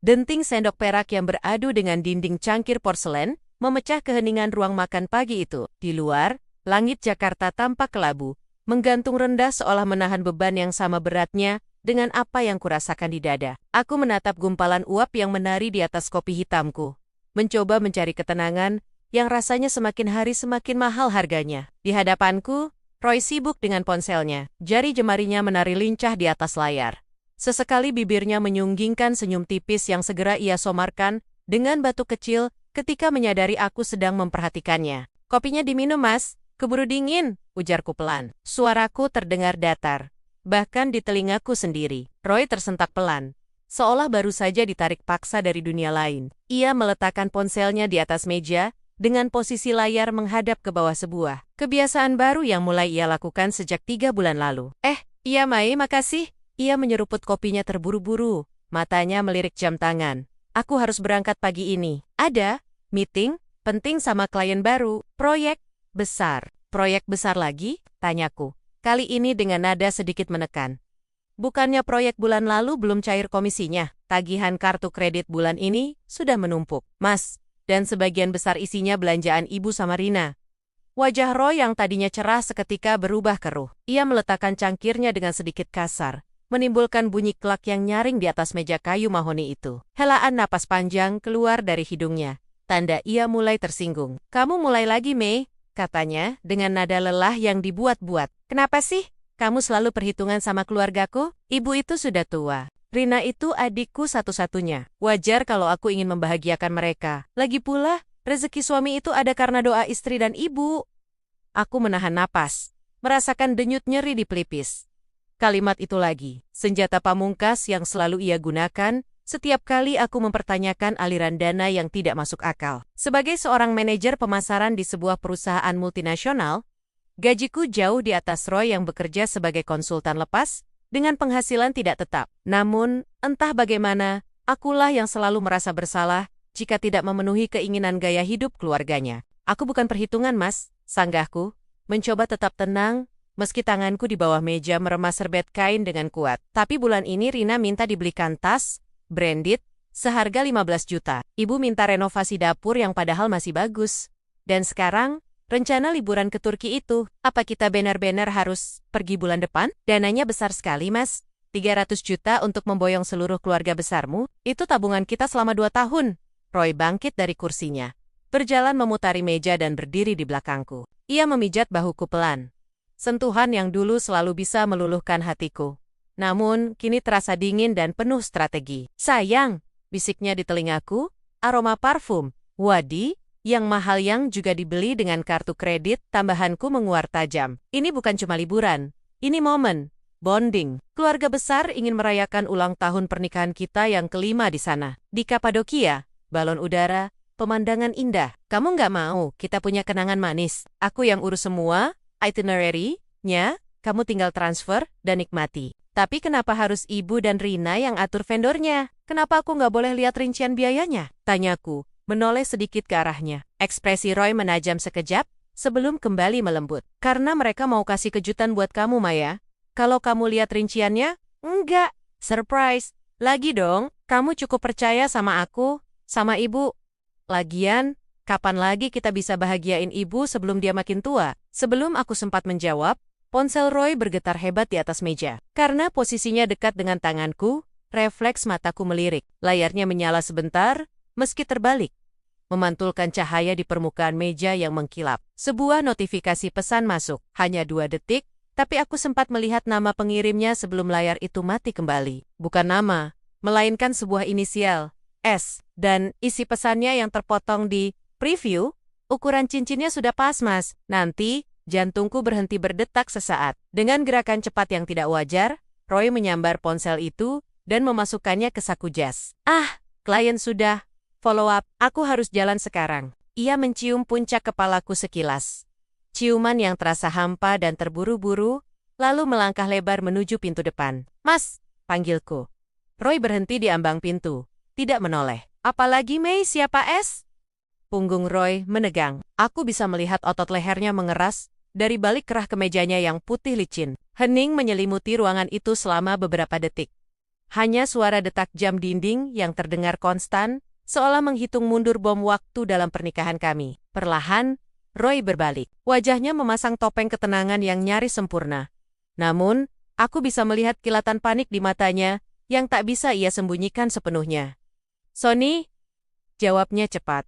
Denting sendok perak yang beradu dengan dinding cangkir porselen memecah keheningan ruang makan pagi itu. Di luar, langit Jakarta tampak kelabu, menggantung rendah seolah menahan beban yang sama beratnya dengan apa yang kurasakan di dada. Aku menatap gumpalan uap yang menari di atas kopi hitamku, mencoba mencari ketenangan yang rasanya semakin hari semakin mahal harganya. Di hadapanku, Roy sibuk dengan ponselnya. Jari jemarinya menari lincah di atas layar. Sesekali bibirnya menyunggingkan senyum tipis yang segera ia somarkan dengan batuk kecil ketika menyadari aku sedang memperhatikannya. "Kopinya diminum, Mas. Keburu dingin," ujarku pelan. Suaraku terdengar datar, bahkan di telingaku sendiri. Roy tersentak pelan, seolah baru saja ditarik paksa dari dunia lain. Ia meletakkan ponselnya di atas meja, dengan posisi layar menghadap ke bawah sebuah kebiasaan baru yang mulai ia lakukan sejak 3 bulan lalu. Iya Mai, makasih." Ia menyeruput kopinya terburu-buru, matanya melirik jam tangan. "Aku harus berangkat pagi ini. Ada meeting penting sama klien baru, proyek besar." "Proyek besar lagi?" tanyaku, kali ini dengan nada sedikit menekan. "Bukannya proyek bulan lalu belum cair komisinya? Tagihan kartu kredit bulan ini sudah menumpuk, Mas. Dan sebagian besar isinya belanjaan ibu sama Rina." Wajah Roy yang tadinya cerah seketika berubah keruh. Ia meletakkan cangkirnya dengan sedikit kasar, menimbulkan bunyi klak yang nyaring di atas meja kayu mahoni itu. Helaan napas panjang keluar dari hidungnya, tanda ia mulai tersinggung. "Kamu mulai lagi, Mei," katanya dengan nada lelah yang dibuat-buat. "Kenapa sih? Kamu selalu perhitungan sama keluargaku? Ibu itu sudah tua. Rina itu adikku satu-satunya. Wajar kalau aku ingin membahagiakan mereka. Lagi pula, rezeki suami itu ada karena doa istri dan ibu." Aku menahan napas, merasakan denyut nyeri di pelipis. Kalimat itu lagi, senjata pamungkas yang selalu ia gunakan setiap kali aku mempertanyakan aliran dana yang tidak masuk akal. Sebagai seorang manajer pemasaran di sebuah perusahaan multinasional, gajiku jauh di atas Roy yang bekerja sebagai konsultan lepas dengan penghasilan tidak tetap. Namun, entah bagaimana, akulah yang selalu merasa bersalah jika tidak memenuhi keinginan gaya hidup keluarganya. "Aku bukan perhitungan, Mas," sanggahku, mencoba tetap tenang, meski tanganku di bawah meja meremas serbet kain dengan kuat. "Tapi bulan ini Rina minta dibelikan tas, branded, seharga 15 juta. Ibu minta renovasi dapur yang padahal masih bagus. Dan sekarang, rencana liburan ke Turki itu, apa kita benar-benar harus pergi bulan depan? Dananya besar sekali, Mas. 300 juta untuk memboyong seluruh keluarga besarmu, itu tabungan kita selama 2 tahun. Roy bangkit dari kursinya, berjalan memutari meja dan berdiri di belakangku. Ia memijat bahuku pelan. Sentuhan yang dulu selalu bisa meluluhkan hatiku. Namun, kini terasa dingin dan penuh strategi. "Sayang," bisiknya di telingaku, aroma parfum. "Wadi, yang mahal yang juga dibeli dengan kartu kredit," tambahanku menguar tajam. "Ini bukan cuma liburan. Ini momen. Bonding. Keluarga besar ingin merayakan ulang tahun pernikahan kita yang kelima di sana. Di Kapadokia, balon udara, pemandangan indah. Kamu nggak mau kita punya kenangan manis? Aku yang urus semua, itinerary-nya, kamu tinggal transfer dan nikmati. Tapi kenapa harus ibu dan Rina yang atur vendornya? Kenapa aku nggak boleh lihat rincian biayanya?" tanyaku, menoleh sedikit ke arahnya. Ekspresi Roy menajam sekejap, sebelum kembali melembut. "Karena mereka mau kasih kejutan buat kamu, Maya. Kalau kamu lihat rinciannya, enggak. Surprise. Lagi dong, kamu cukup percaya sama aku, sama ibu. Lagian, kapan lagi kita bisa bahagiain ibu sebelum dia makin tua?" Sebelum aku sempat menjawab, ponsel Roy bergetar hebat di atas meja. Karena posisinya dekat dengan tanganku, refleks mataku melirik. Layarnya menyala sebentar, meski terbalik, memantulkan cahaya di permukaan meja yang mengkilap. Sebuah notifikasi pesan masuk, hanya 2 detik, tapi aku sempat melihat nama pengirimnya sebelum layar itu mati kembali. Bukan nama, melainkan sebuah inisial, S, dan isi pesannya yang terpotong di preview. "Ukuran cincinnya sudah pas, Mas. Nanti." Jantungku berhenti berdetak sesaat. Dengan gerakan cepat yang tidak wajar, Roy menyambar ponsel itu dan memasukkannya ke saku jas. Klien sudah follow up. Aku harus jalan sekarang." Ia mencium puncak kepalaku sekilas. Ciuman yang terasa hampa dan terburu-buru, lalu melangkah lebar menuju pintu depan. "Mas," panggilku. Roy berhenti di ambang pintu, tidak menoleh. "Apalagi Mei, siapa S?" Punggung Roy menegang. Aku bisa melihat otot lehernya mengeras dari balik kerah kemejanya yang putih licin. Hening menyelimuti ruangan itu selama beberapa detik. Hanya suara detak jam dinding yang terdengar konstan, seolah menghitung mundur bom waktu dalam pernikahan kami. Perlahan, Roy berbalik. Wajahnya memasang topeng ketenangan yang nyaris sempurna. Namun, aku bisa melihat kilatan panik di matanya yang tak bisa ia sembunyikan sepenuhnya. "Sonny?" Jawabnya cepat.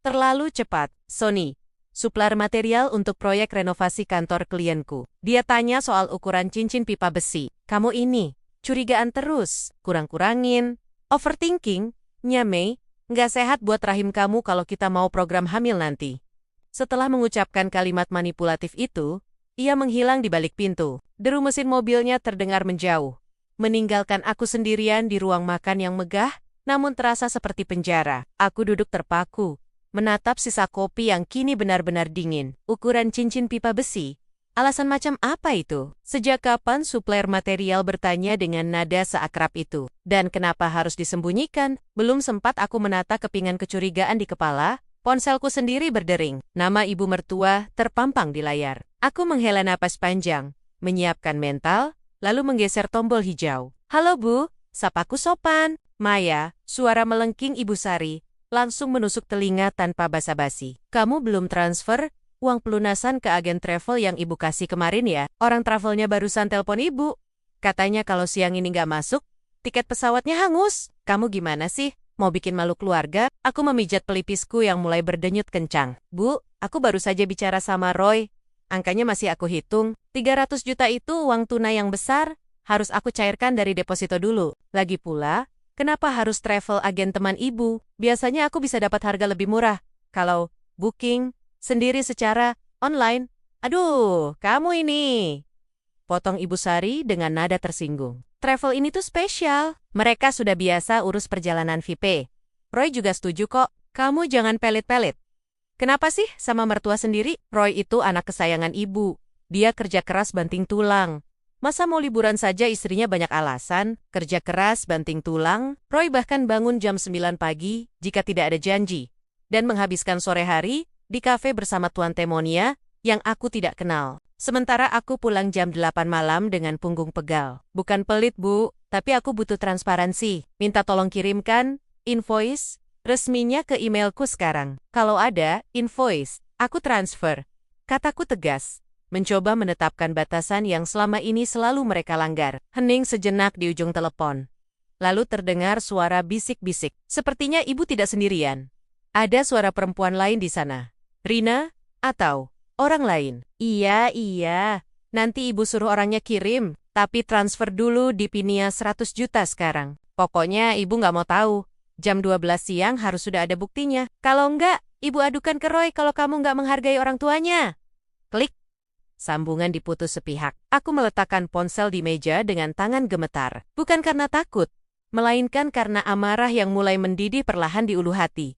Terlalu cepat, Sonny. Supplier material untuk proyek renovasi kantor klienku. Dia tanya soal ukuran cincin pipa besi. "Kamu ini, curigaan terus, kurang-kurangin. Overthinking, Mei, nggak sehat buat rahim kamu kalau kita mau program hamil nanti." Setelah mengucapkan kalimat manipulatif itu, ia menghilang di balik pintu. Deru mesin mobilnya terdengar menjauh, meninggalkan aku sendirian di ruang makan yang megah, namun terasa seperti penjara. Aku duduk terpaku, menatap sisa kopi yang kini benar-benar dingin. Ukuran cincin pipa besi? Alasan macam apa itu? Sejak kapan supplier material bertanya dengan nada seakrab itu? Dan kenapa harus disembunyikan? Belum sempat aku menata kepingan kecurigaan di kepala, ponselku sendiri berdering. Nama ibu mertua terpampang di layar. Aku menghela napas panjang, menyiapkan mental, lalu menggeser tombol hijau. "Halo Bu," sapaku sopan. "Maya," suara melengking Ibu Sari, langsung menusuk telinga tanpa basa-basi. "Kamu belum transfer uang pelunasan ke agen travel yang Ibu kasih kemarin ya? Orang travelnya barusan telepon Ibu. Katanya kalau siang ini nggak masuk, tiket pesawatnya hangus. Kamu gimana sih? Mau bikin malu keluarga?" Aku memijat pelipisku yang mulai berdenyut kencang. "Bu, aku baru saja bicara sama Roy. Angkanya masih aku hitung. 300 juta itu uang tunai yang besar, harus aku cairkan dari deposito dulu. Lagi pula, kenapa harus travel agen teman Ibu? Biasanya aku bisa dapat harga lebih murah kalau booking sendiri secara online." "Aduh, kamu ini," potong Ibu Sari dengan nada tersinggung. "Travel ini tuh spesial. Mereka sudah biasa urus perjalanan VIP. Roy juga setuju kok. Kamu jangan pelit-pelit. Kenapa sih sama mertua sendiri? Roy itu anak kesayangan Ibu. Dia kerja keras banting tulang. Masa mau liburan saja istrinya banyak alasan? Kerja keras banting tulang. Roy bahkan bangun jam 9 pagi jika tidak ada janji. Dan menghabiskan sore hari di kafe bersama Tuan Temonia yang aku tidak kenal. Sementara aku pulang jam 8 malam dengan punggung pegal. Bukan pelit, Bu, tapi aku butuh transparansi. Minta tolong kirimkan invoice resminya ke emailku sekarang. Kalau ada invoice, aku transfer." Kataku tegas, mencoba menetapkan batasan yang selama ini selalu mereka langgar. Hening sejenak di ujung telepon. Lalu terdengar suara bisik-bisik. "Sepertinya Ibu tidak sendirian. Ada suara perempuan lain di sana. Rina? Atau orang lain?" Iya. Nanti Ibu suruh orangnya kirim, tapi transfer dulu di Pinia 100 juta sekarang. Pokoknya Ibu nggak mau tahu. Jam 12 siang harus sudah ada buktinya. Kalau enggak, Ibu adukan ke Roy kalau kamu nggak menghargai orang tuanya." Klik. Sambungan diputus sepihak. Aku meletakkan ponsel di meja dengan tangan gemetar. Bukan karena takut, melainkan karena amarah yang mulai mendidih perlahan di ulu hati.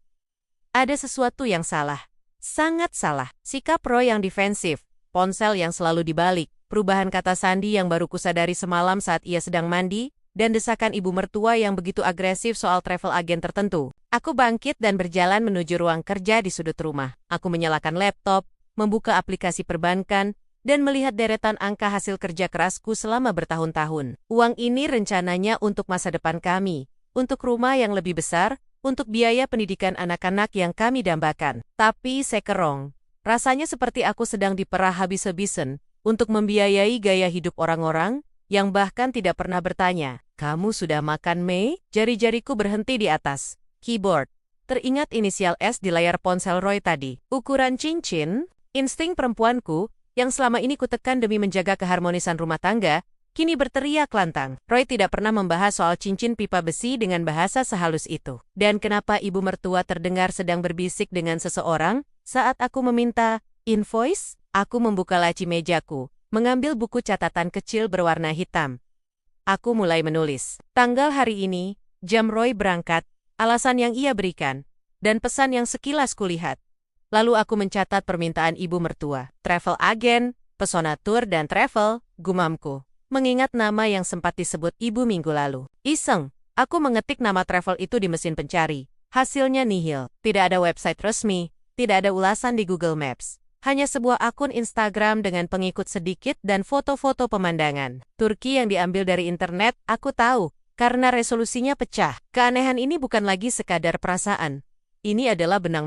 Ada sesuatu yang salah. Sangat salah. Sikap Roy yang defensif, ponsel yang selalu dibalik, perubahan kata sandi yang baru kusadari semalam saat ia sedang mandi, dan desakan ibu mertua yang begitu agresif soal travel agen tertentu. Aku bangkit dan berjalan menuju ruang kerja di sudut rumah. Aku menyalakan laptop, membuka aplikasi perbankan, dan melihat deretan angka hasil kerja kerasku selama bertahun-tahun. Uang ini rencananya untuk masa depan kami, untuk rumah yang lebih besar, untuk biaya pendidikan anak-anak yang kami dambakan. Tapi sekerong, rasanya seperti aku sedang diperah habis-habisan untuk membiayai gaya hidup orang-orang yang bahkan tidak pernah bertanya, "Kamu sudah makan, Mei?" Jari-jariku berhenti di atas keyboard. Teringat inisial S di layar ponsel Roy tadi. Ukuran cincin, insting perempuanku, yang selama ini kutekan demi menjaga keharmonisan rumah tangga, kini berteriak lantang. Roy tidak pernah membahas soal cincin pipa besi dengan bahasa sehalus itu. Dan kenapa ibu mertua terdengar sedang berbisik dengan seseorang saat aku meminta invoice? Aku membuka laci mejaku, mengambil buku catatan kecil berwarna hitam. Aku mulai menulis. Tanggal hari ini, jam Roy berangkat, alasan yang ia berikan, dan pesan yang sekilas kulihat. Lalu aku mencatat permintaan ibu mertua. Travel agen, pesona tour dan travel, gumamku. Mengingat nama yang sempat disebut ibu minggu lalu. Iseng, aku mengetik nama travel itu di mesin pencari. Hasilnya nihil. Tidak ada website resmi, tidak ada ulasan di Google Maps. Hanya sebuah akun Instagram dengan pengikut sedikit dan foto-foto pemandangan. Turki yang diambil dari internet, aku tahu, karena resolusinya pecah. Keanehan ini bukan lagi sekadar perasaan. Ini adalah benang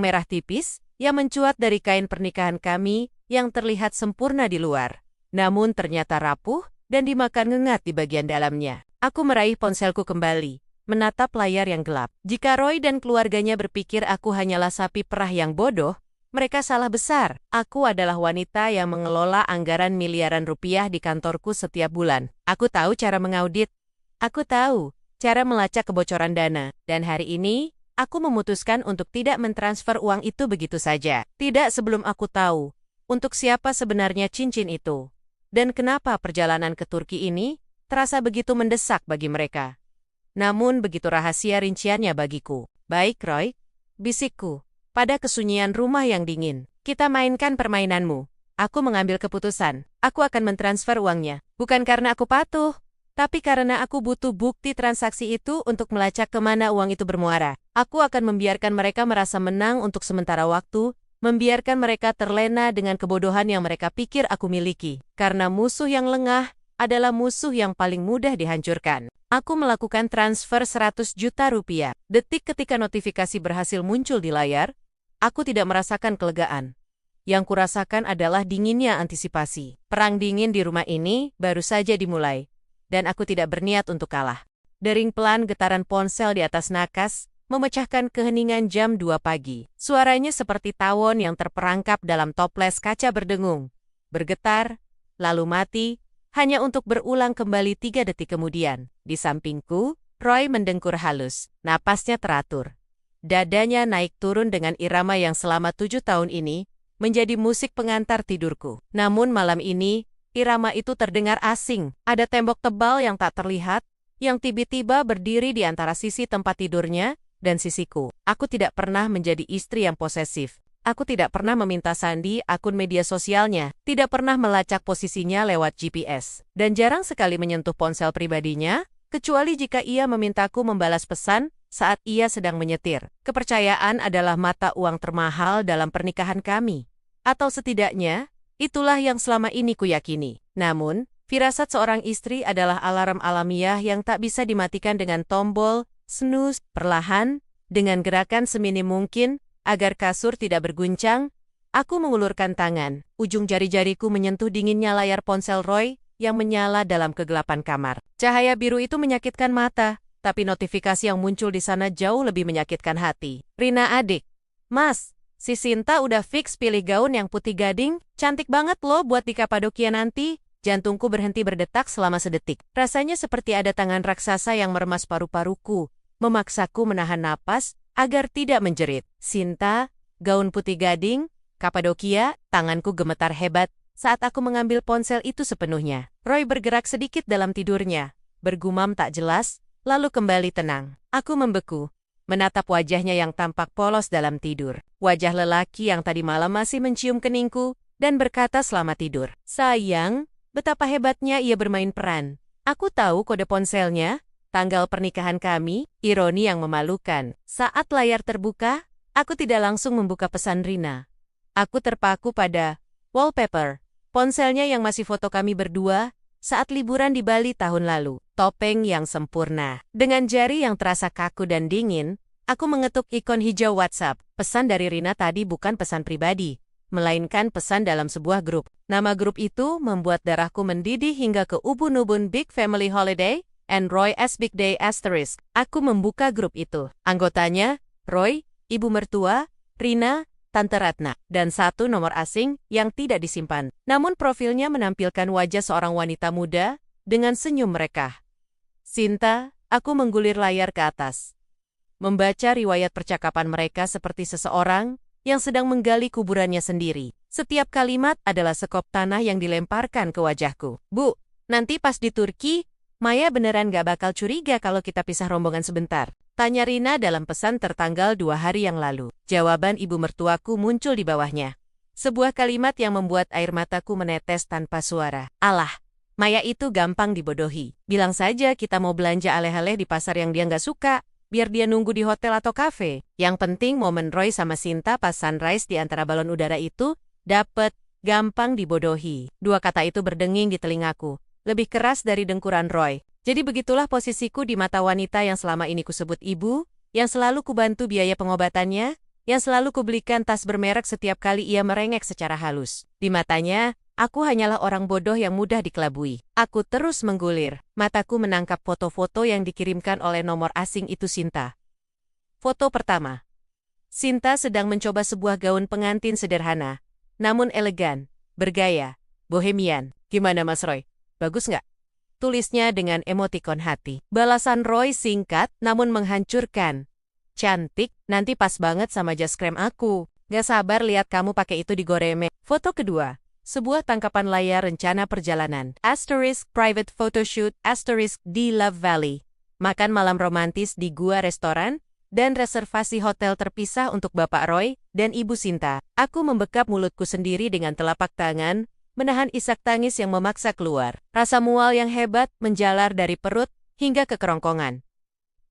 merah tipis yang mencuat dari kain pernikahan kami yang terlihat sempurna di luar. Namun ternyata rapuh dan dimakan ngengat di bagian dalamnya. Aku meraih ponselku kembali, menatap layar yang gelap. Jika Roy dan keluarganya berpikir aku hanyalah sapi perah yang bodoh, mereka salah besar. Aku adalah wanita yang mengelola anggaran miliaran rupiah di kantorku setiap bulan. Aku tahu cara mengaudit. Aku tahu cara melacak kebocoran dana. Dan hari ini, aku memutuskan untuk tidak mentransfer uang itu begitu saja. Tidak sebelum aku tahu untuk siapa sebenarnya cincin itu. Dan kenapa perjalanan ke Turki ini terasa begitu mendesak bagi mereka. Namun begitu rahasia rinciannya bagiku. Baik, Roy, bisikku. Pada kesunyian rumah yang dingin, kita mainkan permainanmu. Aku mengambil keputusan. Aku akan mentransfer uangnya. Bukan karena aku patuh, tapi karena aku butuh bukti transaksi itu untuk melacak kemana uang itu bermuara. Aku akan membiarkan mereka merasa menang untuk sementara waktu, membiarkan mereka terlena dengan kebodohan yang mereka pikir aku miliki. Karena musuh yang lengah adalah musuh yang paling mudah dihancurkan. Aku melakukan transfer 100 juta rupiah. Detik ketika notifikasi berhasil muncul di layar, aku tidak merasakan kelegaan. Yang kurasakan adalah dinginnya antisipasi. Perang dingin di rumah ini baru saja dimulai, dan aku tidak berniat untuk kalah. Dering pelan getaran ponsel di atas nakas memecahkan keheningan jam 2 pagi. Suaranya seperti tawon yang terperangkap dalam toples kaca berdengung. Bergetar, lalu mati, hanya untuk berulang kembali 3 detik kemudian. Di sampingku, Roy mendengkur halus. Napasnya teratur. Dadanya naik turun dengan irama yang selama 7 tahun ini menjadi musik pengantar tidurku. Namun malam ini, irama itu terdengar asing. Ada tembok tebal yang tak terlihat, yang tiba-tiba berdiri di antara sisi tempat tidurnya dan sisiku. Aku tidak pernah menjadi istri yang posesif. Aku tidak pernah meminta sandi akun media sosialnya, tidak pernah melacak posisinya lewat GPS, dan jarang sekali menyentuh ponsel pribadinya, kecuali jika ia memintaku membalas pesan saat ia sedang menyetir. Kepercayaan adalah mata uang termahal dalam pernikahan kami. Atau setidaknya, itulah yang selama ini kuyakini. Namun, firasat seorang istri adalah alarm alamiah yang tak bisa dimatikan dengan tombol snooze. Perlahan, dengan gerakan seminim mungkin, agar kasur tidak berguncang, aku mengulurkan tangan. Ujung jari-jariku menyentuh dinginnya layar ponsel Roy yang menyala dalam kegelapan kamar. Cahaya biru itu menyakitkan mata, tapi notifikasi yang muncul di sana jauh lebih menyakitkan hati. Rina adik. Mas, si Sinta udah fix pilih gaun yang putih gading, cantik banget loh buat di Kapadokia nanti. Jantungku berhenti berdetak selama sedetik. Rasanya seperti ada tangan raksasa yang meremas paru-paruku, memaksaku menahan napas agar tidak menjerit. Sinta, gaun putih gading, Kapadokia, tanganku gemetar hebat saat aku mengambil ponsel itu sepenuhnya. Roy bergerak sedikit dalam tidurnya, bergumam tak jelas, lalu kembali tenang. Aku membeku, menatap wajahnya yang tampak polos dalam tidur. Wajah lelaki yang tadi malam masih mencium keningku dan berkata selamat tidur. Sayang, betapa hebatnya ia bermain peran. Aku tahu kode ponselnya, tanggal pernikahan kami, ironi yang memalukan. Saat layar terbuka, aku tidak langsung membuka pesan Rina. Aku terpaku pada wallpaper, ponselnya yang masih foto kami berdua saat liburan di Bali tahun lalu. Topeng yang sempurna. Dengan jari yang terasa kaku dan dingin, aku mengetuk ikon hijau WhatsApp. Pesan dari Rina tadi bukan pesan pribadi, melainkan pesan dalam sebuah grup. Nama grup itu membuat darahku mendidih hingga ke ubun-ubun. Big Family Holiday and Roy S. Big Day Asterisk. Aku membuka grup itu. Anggotanya, Roy, ibu mertua, Rina, Tante Ratna, dan satu nomor asing yang tidak disimpan. Namun profilnya menampilkan wajah seorang wanita muda dengan senyum mereka. Sinta, aku menggulir layar ke atas. Membaca riwayat percakapan mereka seperti seseorang yang sedang menggali kuburannya sendiri. Setiap kalimat adalah sekop tanah yang dilemparkan ke wajahku. Bu, nanti pas di Turki, Maya beneran gak bakal curiga kalau kita pisah rombongan sebentar? Tanya Rina dalam pesan tertanggal 2 hari yang lalu. Jawaban ibu mertuaku muncul di bawahnya. Sebuah kalimat yang membuat air mataku menetes tanpa suara. Alah, Maya itu gampang dibodohi. Bilang saja kita mau belanja aleh-aleh di pasar yang dia gak suka, biar dia nunggu di hotel atau kafe. Yang penting momen Roy sama Sinta pas sunrise di antara balon udara itu, dapet, gampang dibodohi. Dua kata itu berdenging di telingaku. Lebih keras dari dengkuran Roy. Jadi begitulah posisiku di mata wanita yang selama ini kusebut ibu, yang selalu kubantu biaya pengobatannya, yang selalu kubelikan tas bermerek setiap kali ia merengek secara halus. Di matanya, aku hanyalah orang bodoh yang mudah dikelabui. Aku terus menggulir. Mataku menangkap foto-foto yang dikirimkan oleh nomor asing itu Sinta. Foto pertama. Sinta sedang mencoba sebuah gaun pengantin sederhana, namun elegan, bergaya, bohemian. Gimana Mas Roy? Bagus nggak? Tulisnya dengan emotikon hati. Balasan Roy singkat namun menghancurkan. Cantik, nanti pas banget sama jas krem aku. Gak sabar lihat kamu pakai itu di Goreme. Foto kedua. Sebuah tangkapan layar rencana perjalanan. Asterisk private photoshoot, asterisk di Love Valley. Makan malam romantis di gua restoran, dan reservasi hotel terpisah untuk Bapak Roy dan Ibu Sinta. Aku membekap mulutku sendiri dengan telapak tangan, menahan isak tangis yang memaksa keluar. Rasa mual yang hebat menjalar dari perut hingga ke kerongkongan.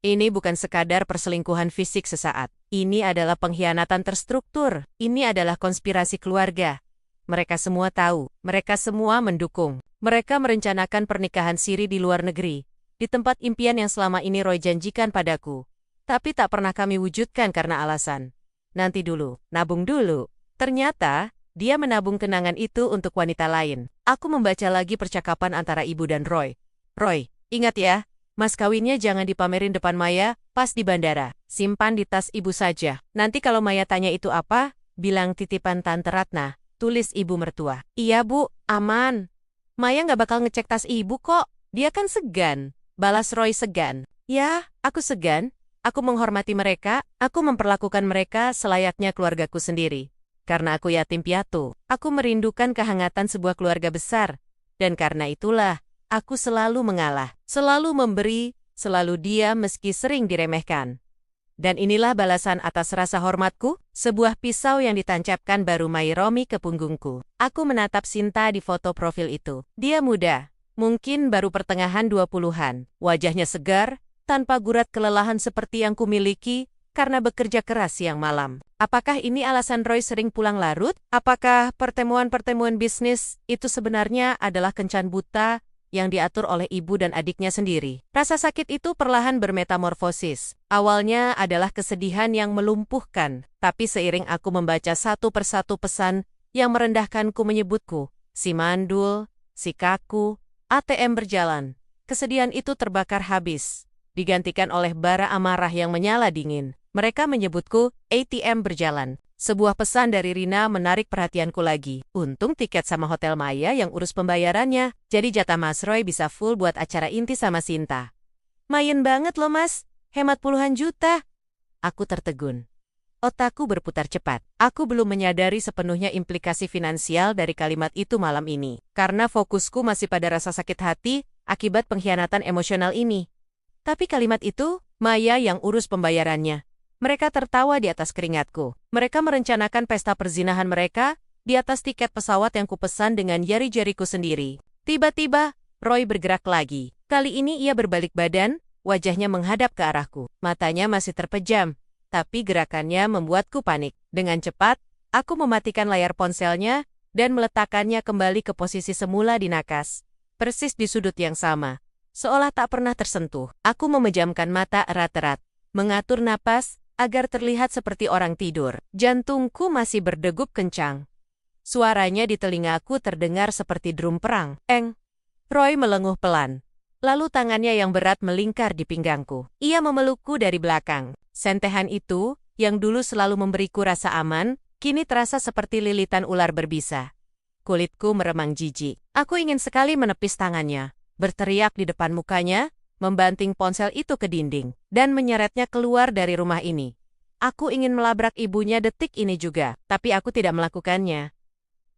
Ini bukan sekadar perselingkuhan fisik sesaat. Ini adalah pengkhianatan terstruktur. Ini adalah konspirasi keluarga. Mereka semua tahu. Mereka semua mendukung. Mereka merencanakan pernikahan siri di luar negeri, di tempat impian yang selama ini Roy janjikan padaku. Tapi tak pernah kami wujudkan karena alasan. Nanti dulu, nabung dulu. Ternyata, dia menabung kenangan itu untuk wanita lain. Aku membaca lagi percakapan antara ibu dan Roy. Roy, ingat ya, mas kawinnya jangan dipamerin depan Maya pas di bandara. Simpan di tas ibu saja. Nanti kalau Maya tanya itu apa, bilang titipan Tante Ratna, tulis ibu mertua. Iya bu, aman. Maya nggak bakal ngecek tas ibu kok. Dia kan segan. Balas Roy segan. Ya, aku segan. Aku menghormati mereka, aku memperlakukan mereka selayaknya keluargaku sendiri. Karena aku yatim piatu, aku merindukan kehangatan sebuah keluarga besar. Dan karena itulah, aku selalu mengalah, selalu memberi, selalu diam meski sering diremehkan. Dan inilah balasan atas rasa hormatku, sebuah pisau yang ditancapkan baru Romi ke punggungku. Aku menatap Sinta di foto profil itu. Dia muda, mungkin baru pertengahan 20-an. Wajahnya segar, tanpa gurat kelelahan seperti yang kumiliki, karena bekerja keras siang malam. Apakah ini alasan Roy sering pulang larut? Apakah pertemuan-pertemuan bisnis itu sebenarnya adalah kencan buta yang diatur oleh ibu dan adiknya sendiri? Rasa sakit itu perlahan bermetamorfosis. Awalnya adalah kesedihan yang melumpuhkan, tapi seiring aku membaca satu persatu pesan yang merendahkanku menyebutku, si mandul, si kaku, ATM berjalan. Kesedihan itu terbakar habis, digantikan oleh bara amarah yang menyala dingin. Mereka menyebutku ATM berjalan. Sebuah pesan dari Rina menarik perhatianku lagi. Untung tiket sama hotel Maya yang urus pembayarannya. Jadi jatah Mas Roy bisa full buat acara inti sama Sinta. Mayen banget loh mas, hemat puluhan juta. Aku tertegun. Otakku berputar cepat. Aku belum menyadari sepenuhnya implikasi finansial dari kalimat itu malam ini. Karena fokusku masih pada rasa sakit hati akibat pengkhianatan emosional ini. Tapi kalimat itu, Maya yang urus pembayarannya. Mereka tertawa di atas keringatku. Mereka merencanakan pesta perzinahan mereka di atas tiket pesawat yang kupesan dengan jari-jariku sendiri. Tiba-tiba, Roy bergerak lagi. Kali ini ia berbalik badan, wajahnya menghadap ke arahku. Matanya masih terpejam, tapi gerakannya membuatku panik. Dengan cepat, aku mematikan layar ponselnya dan meletakkannya kembali ke posisi semula di nakas. Persis di sudut yang sama. Seolah tak pernah tersentuh. Aku memejamkan mata erat-erat, mengatur napas agar terlihat seperti orang tidur. Jantungku masih berdegup kencang. Suaranya di telingaku terdengar seperti drum perang. Eng. Roy melenguh pelan. Lalu tangannya yang berat melingkar di pinggangku. Ia memelukku dari belakang. Sentehan itu, yang dulu selalu memberiku rasa aman, kini terasa seperti lilitan ular berbisa. Kulitku meremang jijik. Aku ingin sekali menepis tangannya, berteriak di depan mukanya, membanting ponsel itu ke dinding, dan menyeretnya keluar dari rumah ini. Aku ingin melabrak ibunya detik ini juga, tapi aku tidak melakukannya.